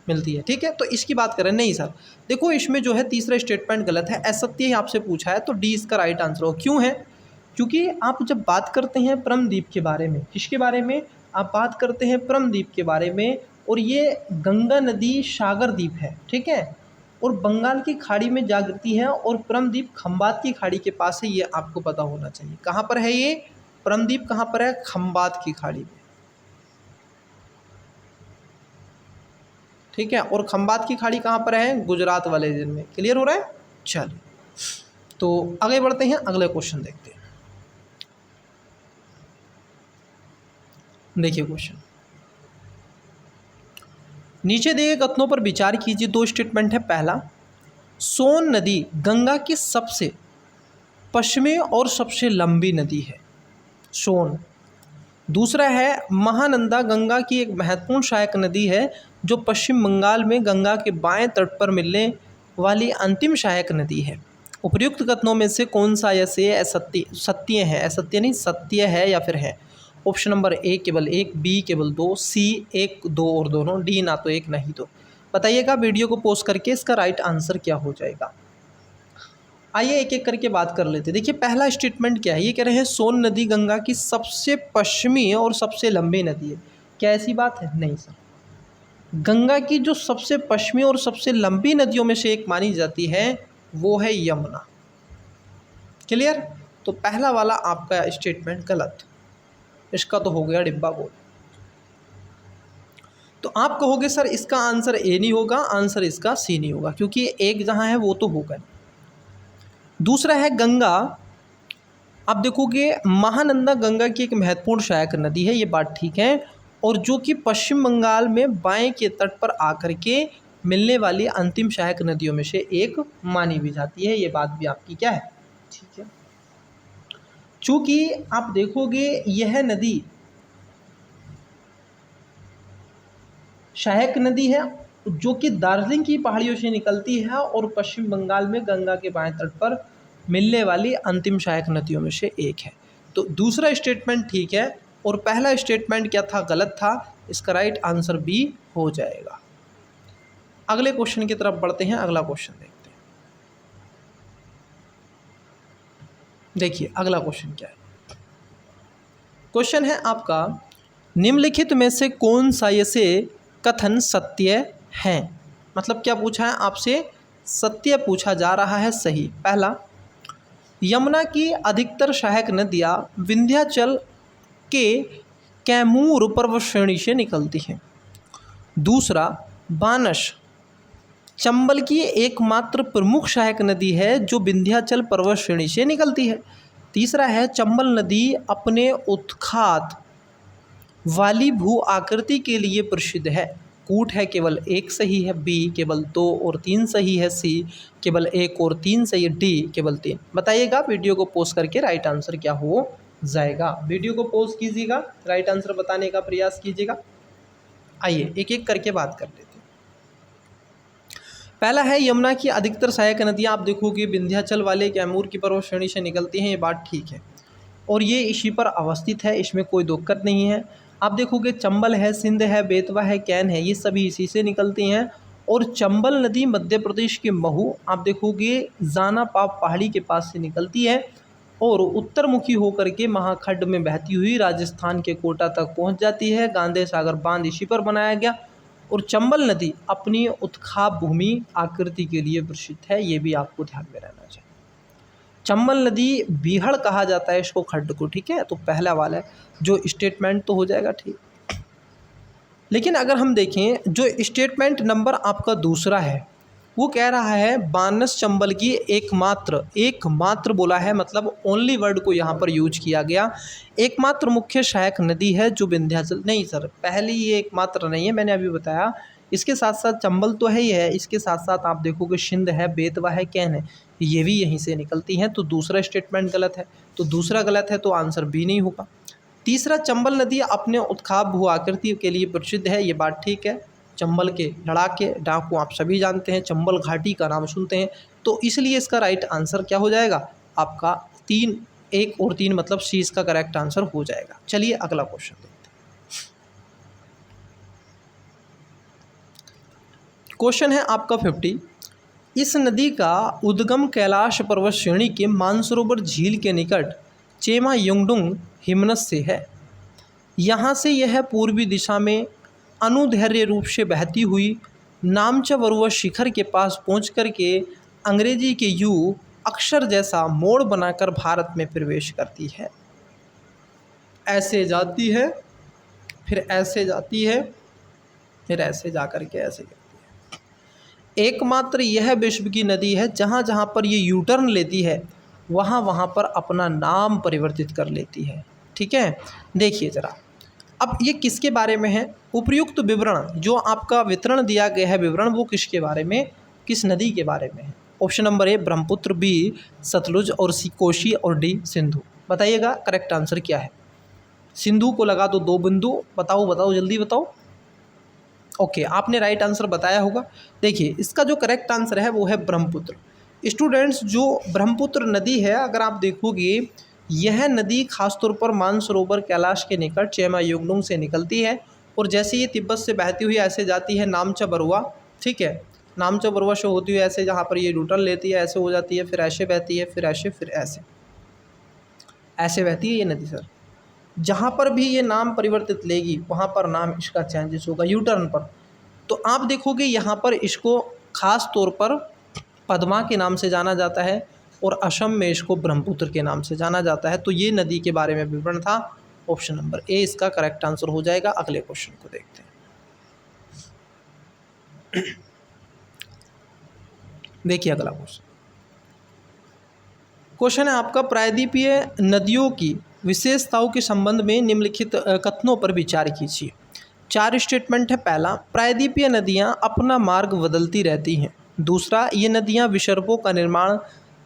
मिलती है। ठीक है, तो इसकी बात करें, नहीं सर देखो इसमें जो है तीसरा स्टेटमेंट गलत है, असत्य ही आपसे पूछा है, तो डी इसका राइट आंसर हो। क्यों है? क्योंकि आप जब बात करते हैं पिरम द्वीप के बारे में, किसके बारे में आप बात करते हैं? पिरम द्वीप के बारे में, और ये गंगा नदी सागर द्वीप है, ठीक है, और बंगाल की खाड़ी में जा गिरती है, और पिरम द्वीप खंबात की खाड़ी के पास है, ये आपको पता होना चाहिए। कहाँ पर है ये पिरम द्वीप? कहाँ पर है? खंबात की खाड़ी में, ठीक है, और खंबात की खाड़ी कहाँ पर है? गुजरात वाले रीजन में। क्लियर हो रहा है? चलिए तो आगे बढ़ते हैं, अगले क्वेश्चन देखते हैं। देखिए क्वेश्चन, नीचे दिए गए कथनों पर विचार कीजिए। दो स्टेटमेंट है। पहला, सोन नदी गंगा की सबसे पश्चिमी और सबसे लंबी नदी है, सोन। दूसरा है, महानंदा गंगा की एक महत्वपूर्ण सहायक नदी है जो पश्चिम बंगाल में गंगा के बाएं तट पर मिलने वाली अंतिम सहायक नदी है। उपर्युक्त कथनों में से कौन सा ऐसे सत्य है, असत्य नहीं सत्य है या फिर है? ऑप्शन नंबर ए केवल एक, बी केवल दो, सी एक दो और दोनों, डी ना तो एक ना ही दो। बताइएगा वीडियो को पॉज करके इसका राइट आंसर क्या हो जाएगा। आइए एक एक करके बात कर लेते हैं। देखिए पहला स्टेटमेंट क्या है, ये कह रहे हैं सोन नदी गंगा की सबसे पश्चिमी और सबसे लंबी नदी है। क्या ऐसी बात है? नहीं सर, गंगा की जो सबसे पश्चिमी और सबसे लंबी नदियों में से एक मानी जाती है वो है यमुना। क्लियर? तो पहला वाला आपका स्टेटमेंट गलत, इसका तो हो गया डिब्बा गोल। तो आप कहोगे सर इसका आंसर ए नहीं होगा, आंसर इसका सी नहीं होगा, क्योंकि एक जहां है वो तो होगा। दूसरा है गंगा, आप देखोगे महानंदा गंगा की एक महत्वपूर्ण सहायक नदी है, ये बात ठीक है, और जो कि पश्चिम बंगाल में बाएं के तट पर आकर के मिलने वाली अंतिम सहायक नदियों में से एक मानी भी जाती है, ये बात भी आपकी क्या है? ठीक है। चूँकि आप देखोगे यह नदी सहायक नदी है जो कि दार्जिलिंग की पहाड़ियों से निकलती है और पश्चिम बंगाल में गंगा के बाएं तट पर मिलने वाली अंतिम सहायक नदियों में से एक है। तो दूसरा स्टेटमेंट ठीक है और पहला स्टेटमेंट क्या था? गलत था। इसका राइट आंसर बी हो जाएगा। अगले क्वेश्चन की तरफ बढ़ते हैं, अगला क्वेश्चन देखते हैं। देखिए अगला क्वेश्चन क्या है। क्वेश्चन है आपका, निम्नलिखित में से कौन सा ऐसे कथन सत्य है? मतलब क्या पूछा है आपसे? सत्य पूछा जा रहा है। सही। पहला, यमुना की अधिकतर सहायक नदियाँ विंध्याचल के कैमूर पर्वत श्रेणी से निकलती हैं। दूसरा, बानस चंबल की एकमात्र प्रमुख सहायक नदी है जो विंध्याचल पर्वत श्रेणी से निकलती है। तीसरा है, चंबल नदी अपने उत्खात वाली भू आकृति के लिए प्रसिद्ध है। कूट है केवल एक सही है, बी केवल 2 और 3 सही है, सी केवल 1 और 3 सही है, डी केवल 3। बताइएगा वीडियो को पॉज करके राइट आंसर क्या हो जाएगा। वीडियो को पॉज कीजिएगा, राइट आंसर बताने का प्रयास कीजिएगा। आइए एक एक करके बात कर लेते हैं। पहला है, यमुना की अधिकतर सहायक नदियाँ आप देखोगे विंध्याचल वाले कैमूर की पर्वत श्रेणी से निकलती हैं, ये बात ठीक है और ये इसी पर अवस्थित है, इसमें कोई दिक्कत नहीं है। आप देखोगे चंबल है, सिंध है, बेतवा है, कैन है, ये सभी इसी से निकलती हैं। और चंबल नदी मध्य प्रदेश के महू आप देखोगे जाना पाप पहाड़ी के पास से निकलती है और उत्तरमुखी होकर के महाखंड में बहती हुई राजस्थान के कोटा तक पहुंच जाती है। गांधी सागर बांध इसी पर बनाया गया। और चंबल नदी अपनी उत्खाप भूमि आकृति के लिए प्रसिद्ध है, ये भी आपको ध्यान में रहना चाहिए। चंबल नदी बीहड़ कहा जाता है इसको खड्ड को, ठीक है। तो पहला वाला जो स्टेटमेंट तो हो जाएगा ठीक। लेकिन अगर हम देखें जो स्टेटमेंट नंबर आपका दूसरा है वो कह रहा है बानस चंबल की एकमात्र बोला है, मतलब ओनली वर्ड को यहाँ पर यूज किया गया। एकमात्र मुख्य सहायक नदी है जो विंध्याचल, नहीं सर पहली ये एकमात्र नहीं है, मैंने अभी बताया। इसके साथ साथ चंबल तो है ही है, इसके साथ साथ आप देखोगे सिंध है, बेतवा है, कैन है, ये भी यहीं से निकलती हैं। तो दूसरा स्टेटमेंट गलत है, तो दूसरा गलत है, तो आंसर बी नहीं होगा। तीसरा, चंबल नदी अपने उत्खाब भू आकृति के लिए प्रसिद्ध है, ये बात ठीक है। चंबल के लड़ाके डाकू आप सभी जानते हैं, चंबल घाटी का नाम सुनते हैं, तो इसलिए इसका राइट आंसर क्या हो जाएगा आपका 3, 1 और 3 मतलब सी इसका करेक्ट आंसर हो जाएगा। चलिए अगला क्वेश्चन देखते हैं। क्वेश्चन है आपका 50। इस नदी का उद्गम कैलाश पर्वत श्रेणी के मानसरोवर झील के निकट चेमा युंगडुंग हिमनस से है। यहाँ से यह पूर्वी दिशा में अनुदैर्घ्य रूप से बहती हुई नामचा बरुआ शिखर के पास पहुँच कर के अंग्रेजी के यू अक्षर जैसा मोड़ बनाकर भारत में प्रवेश करती है। ऐसे जाती है, फिर ऐसे जाती है, फिर ऐसे जा कर के ऐसे करती है। एकमात्र यह विश्व की नदी है जहाँ जहाँ पर ये यू टर्न लेती है वहाँ वहाँ पर अपना नाम परिवर्तित कर लेती है। ठीक है, देखिए ज़रा अब ये किसके बारे में है। उपयुक्त विवरण जो आपका वितरण दिया गया है विवरण, वो किसके बारे में, किस नदी के बारे में है। Option number A Brahmaputra, B Sutlej, और सी कोशी, और डी सिंधु। बताइएगा करेक्ट आंसर क्या है। सिंधु को लगा दो 2 बिंदु, बताओ जल्दी बताओ। ओके, आपने राइट आंसर बताया होगा। देखिए इसका जो करेक्ट आंसर है वो है ब्रह्मपुत्र। स्टूडेंट्स, जो ब्रह्मपुत्र नदी है अगर आप देखोगे, यह नदी खासतौर पर मानसरोवर कैलाश के निकट चेमा युंगडुंग से निकलती है, और जैसे ये तिब्बत से बहती हुई ऐसे जाती है नामचा बरुआ, ठीक है, नामचा बरुआ से होती हुई ऐसे जहाँ पर ये रूटन लेती है ऐसे हो जाती है, फिर ऐसे बहती है, फिर ऐसे, फिर ऐसे बहती है ये नदी सर। जहाँ पर भी ये नाम परिवर्तित लेगी वहाँ पर नाम इसका चेंजेस होगा यू टर्न पर। तो आप देखोगे यहाँ पर इसको खास तौर पर पद्मा के नाम से जाना जाता है, और असम में इसको ब्रह्मपुत्र के नाम से जाना जाता है। तो ये नदी के बारे में विवरण था। ऑप्शन नंबर ए इसका करेक्ट आंसर हो जाएगा। अगले क्वेश्चन को देखते हैं। देखिए अगला क्वेश्चन है आपका, प्रायद्वीपीय नदियों की विशेषताओं के संबंध में निम्नलिखित कथनों पर विचार कीजिए। 4 स्टेटमेंट है। पहला, प्रायद्वीपीय नदियां अपना मार्ग बदलती रहती हैं। दूसरा, ये नदियां विसर्पों का निर्माण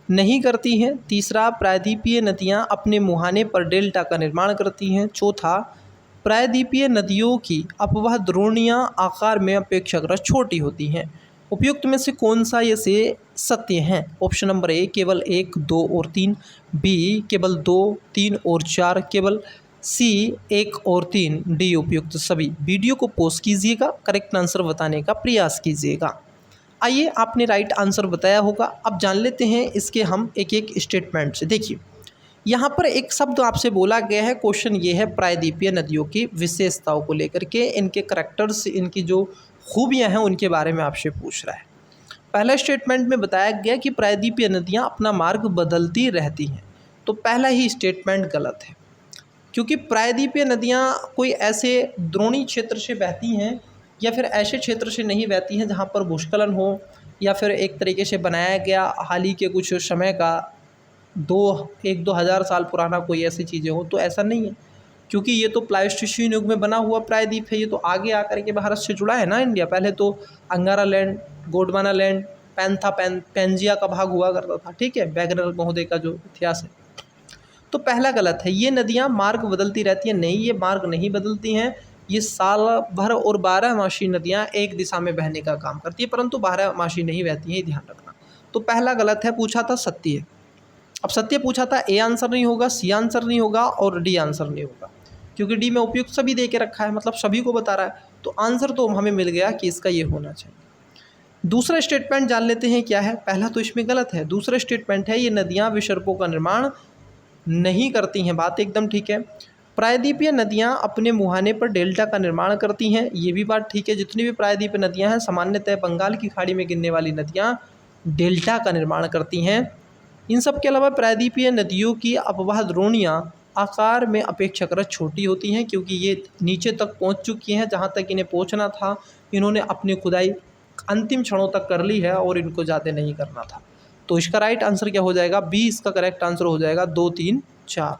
नहीं करती हैं। तीसरा, प्रायद्वीपीय नदियां अपने मुहाने पर डेल्टा का निर्माण करती हैं। चौथा, प्रायद्वीपीय नदियों की अपवाह द्रोणियाँ आकार में अपेक्षाकृत छोटी होती हैं। उपयुक्त में से कौन सा ये से सत्य हैं। ऑप्शन नंबर ए केवल 1, 2 और 3, बी केवल 2, 3 और 4, केवल सी 1 और 3, डी उपयुक्त सभी। वीडियो को पॉज कीजिएगा, करेक्ट आंसर बताने का प्रयास कीजिएगा। आइए, आपने राइट आंसर बताया होगा। अब जान लेते हैं इसके हम एक एक स्टेटमेंट से। देखिए यहाँ पर एक शब्द आपसे बोला गया है। क्वेश्चन ये है प्रायद्वीपीय नदियों की विशेषताओं को लेकर के, इनके करैक्टर्स, इनकी जो खूबियाँ हैं उनके बारे में आपसे पूछ रहा है। पहला स्टेटमेंट में बताया गया कि प्रायद्वीपीय नदियाँ अपना मार्ग बदलती रहती हैं, तो पहला ही स्टेटमेंट गलत है, क्योंकि प्रायद्वीपीय नदियाँ कोई ऐसे द्रोणी क्षेत्र से बहती हैं या फिर ऐसे क्षेत्र से नहीं बहती हैं जहाँ पर भूस्खलन हो, या फिर एक तरीके से बनाया गया हाल ही के कुछ समय का 1-2 हज़ार साल पुराना कोई ऐसी चीज़ें हो, तो ऐसा नहीं है, क्योंकि ये तो प्लाइस्टोसीन युग में बना हुआ प्रायद्वीप है। ये तो आगे आकर के भारत से जुड़ा है ना इंडिया। पहले तो अंगारा लैंड, गोंडवाना लैंड, पैंजिया का भाग हुआ करता था, ठीक है, वैगनर महोदय का जो इतिहास है। तो पहला गलत है, ये नदियाँ मार्ग बदलती रहती हैं, नहीं, ये मार्ग नहीं बदलती हैं। ये साल भर और 12 मासी नदियाँ एक दिशा में बहने का काम करती है, परंतु 12 मासी नहीं बहती हैं, ध्यान रखना। तो पहला गलत है। पूछा था सत्य है, अब सत्य पूछा था, ए आंसर नहीं होगा, सी आंसर नहीं होगा और डी आंसर नहीं होगा, क्योंकि डी में उपयुक्त सभी दे के रखा है, मतलब सभी को बता रहा है। तो आंसर तो हमें मिल गया कि इसका ये होना चाहिए। दूसरा स्टेटमेंट जान लेते हैं क्या है। पहला तो इसमें गलत है। दूसरा स्टेटमेंट है ये नदियाँ विसर्पों का निर्माण नहीं करती हैं, बात एकदम ठीक है। प्रायद्वीपीय नदियाँ अपने मुहाने पर डेल्टा का निर्माण करती हैं, ये भी बात ठीक है। जितनी भी प्रायद्वीपीय नदियाँ हैं सामान्यतः बंगाल की खाड़ी में गिरने वाली नदियाँ डेल्टा का निर्माण करती हैं। इन सब के अलावा प्रायद्वीपीय नदियों की अपवाह द्रोणियाँ आकार में अपेक्षाकृत छोटी होती हैं, क्योंकि ये नीचे तक पहुंच चुकी हैं, जहां तक इन्हें पहुंचना था इन्होंने अपनी खुदाई अंतिम क्षणों तक कर ली है और इनको ज़्यादा नहीं करना था। तो इसका राइट आंसर क्या हो जाएगा, बी इसका करेक्ट आंसर हो जाएगा, 2 3 4।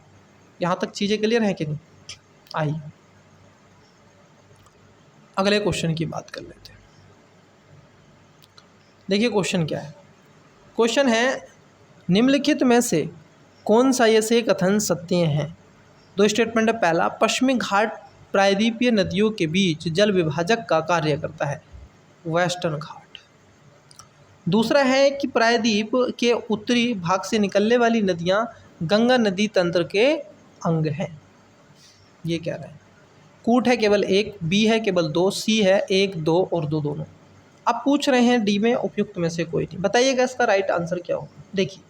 यहाँ तक चीज़ें क्लियर हैं कि नहीं? आइए अगले क्वेश्चन की बात कर लेते हैं। देखिए क्वेश्चन क्या है। क्वेश्चन है, निम्नलिखित में से कौन सा ये से कथन सत्य है? दो स्टेटमेंट है। पहला, पश्चिमी घाट प्रायद्वीपीय नदियों के बीच जल विभाजक का कार्य करता है, वेस्टर्न घाट। दूसरा है कि प्रायद्वीप के उत्तरी भाग से निकलने वाली नदियां गंगा नदी तंत्र के अंग हैं। ये कह रहे हैं। कूट है केवल एक, बी है केवल दो, सी है एक दो और दो दोनों। अब पूछ रहे हैं डी में उपयुक्त में से कोई नहीं। बताइएगा इसका राइट आंसर क्या होगा। देखिए,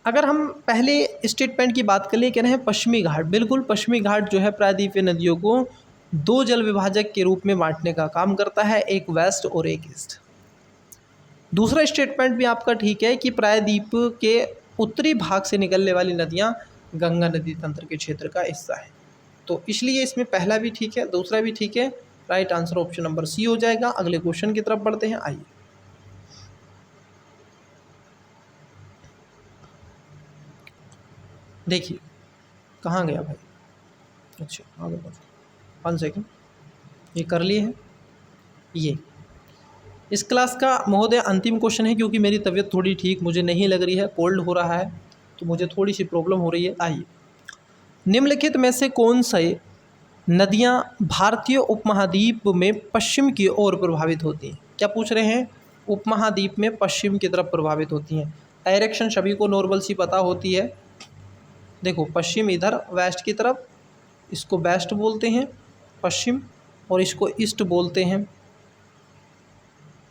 अगर हम पहले स्टेटमेंट की बात कर ले, कह रहे हैं पश्चिमी घाट। बिल्कुल, पश्चिमी घाट जो है प्रायद्वीपीय नदियों को दो जल विभाजक के रूप में बांटने का काम करता है, एक वेस्ट और एक ईस्ट। दूसरा स्टेटमेंट भी आपका ठीक है कि प्रायद्वीप के उत्तरी भाग से निकलने वाली नदियां गंगा नदी तंत्र के क्षेत्र का हिस्सा है। तो इसलिए इसमें पहला भी ठीक है, दूसरा भी ठीक है। Right answer option number C हो जाएगा। अगले क्वेश्चन की तरफ बढ़ते हैं। आइए, देखिए कहाँ गया भाई। अच्छा आगे बढ़ो, 1 सेकेंड, ये कर लिए हैं। ये इस क्लास का महोदय अंतिम क्वेश्चन है, क्योंकि मेरी तबीयत थोड़ी ठीक मुझे नहीं लग रही है, कोल्ड हो रहा है तो मुझे थोड़ी सी प्रॉब्लम हो रही है। आइए, निम्नलिखित में से कौन सी नदियां भारतीय उपमहाद्वीप में पश्चिम की ओर प्रभावित होती हैं? क्या पूछ रहे हैं? उपमहाद्वीप में पश्चिम की तरफ प्रभावित होती हैं। डायरेक्शन सभी को नॉर्मल सी पता होती है। देखो, पश्चिम इधर वेस्ट की तरफ, इसको वेस्ट बोलते हैं पश्चिम, और इसको ईस्ट बोलते हैं,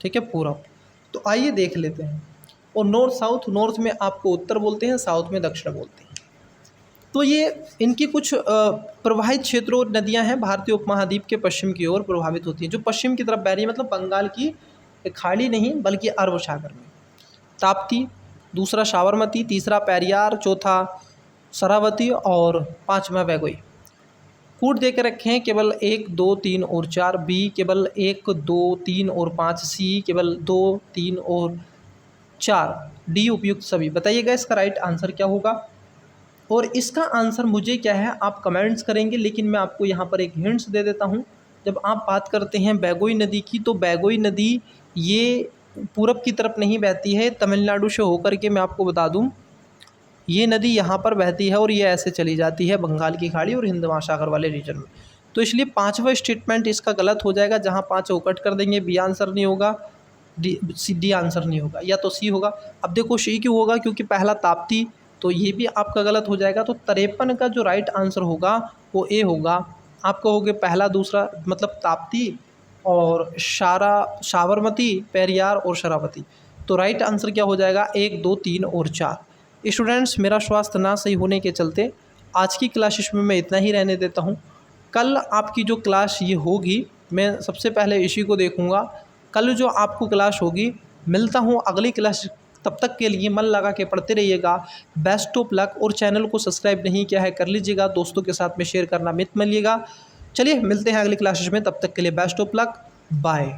ठीक है, पूरब। तो आइए देख लेते हैं। और नॉर्थ साउथ, नॉर्थ में आपको उत्तर बोलते हैं, साउथ में दक्षिण बोलते हैं। तो ये इनकी कुछ प्रवाहित क्षेत्रों नदियां हैं भारतीय उपमहाद्वीप के पश्चिम की ओर प्रभावित होती हैं, जो पश्चिम की तरफ बह रही है, मतलब बंगाल की खाड़ी नहीं बल्कि अरब सागर में। ताप्ती, दूसरा साबरमती, तीसरा पेरियार, चौथा शरावती और पांचवा वैगई। कूट दे के रखे हैं केवल 1 2 3 और 4, बी केवल 1 2 3 और 5, सी केवल 2 3 और 4, डी उपयुक्त सभी। बताइएगा इसका राइट आंसर क्या होगा। और इसका आंसर मुझे क्या है आप कमेंट्स करेंगे, लेकिन मैं आपको यहाँ पर एक हिंट्स दे देता हूँ। जब आप बात करते हैं बैगोई नदी की, तो बैगोई नदी ये पूरब की तरफ नहीं बहती है, तमिलनाडु से होकर के, मैं आपको बता दूँ, ये नदी यहाँ पर बहती है और ये ऐसे चली जाती है बंगाल की खाड़ी और हिंद महासागर वाले रीजन में। तो इसलिए पांचवा स्टेटमेंट इसका गलत हो जाएगा। जहाँ 5 को कट कर देंगे, बी आंसर नहीं होगा, डी आंसर नहीं होगा, या तो सी होगा। अब देखो सी क्यों होगा, क्योंकि पहला ताप्ती, तो ये भी आपका गलत हो जाएगा। तो 53 का जो राइट आंसर होगा वो ए होगा। आपका हो गया पहला दूसरा, मतलब ताप्ती और साबरमती, पेरियार और शरावती। तो राइट आंसर क्या हो जाएगा, 1 2 3 और 4। स्टूडेंट्स, मेरा स्वास्थ्य ना सही होने के चलते आज की क्लासेस में मैं इतना ही रहने देता हूँ। कल आपकी जो क्लास ये होगी, मैं सबसे पहले इसी को देखूँगा। कल जो आपको क्लास होगी, मिलता हूँ अगली क्लास। तब तक के लिए मन लगा के पढ़ते रहिएगा। Best of luck. और चैनल को सब्सक्राइब नहीं किया है कर लीजिएगा, दोस्तों के साथ में शेयर करना मत भूलिएगा। चलिए मिलते हैं अगली क्लासेस में, तब तक के लिए बेस्ट ऑफ लक, बाय।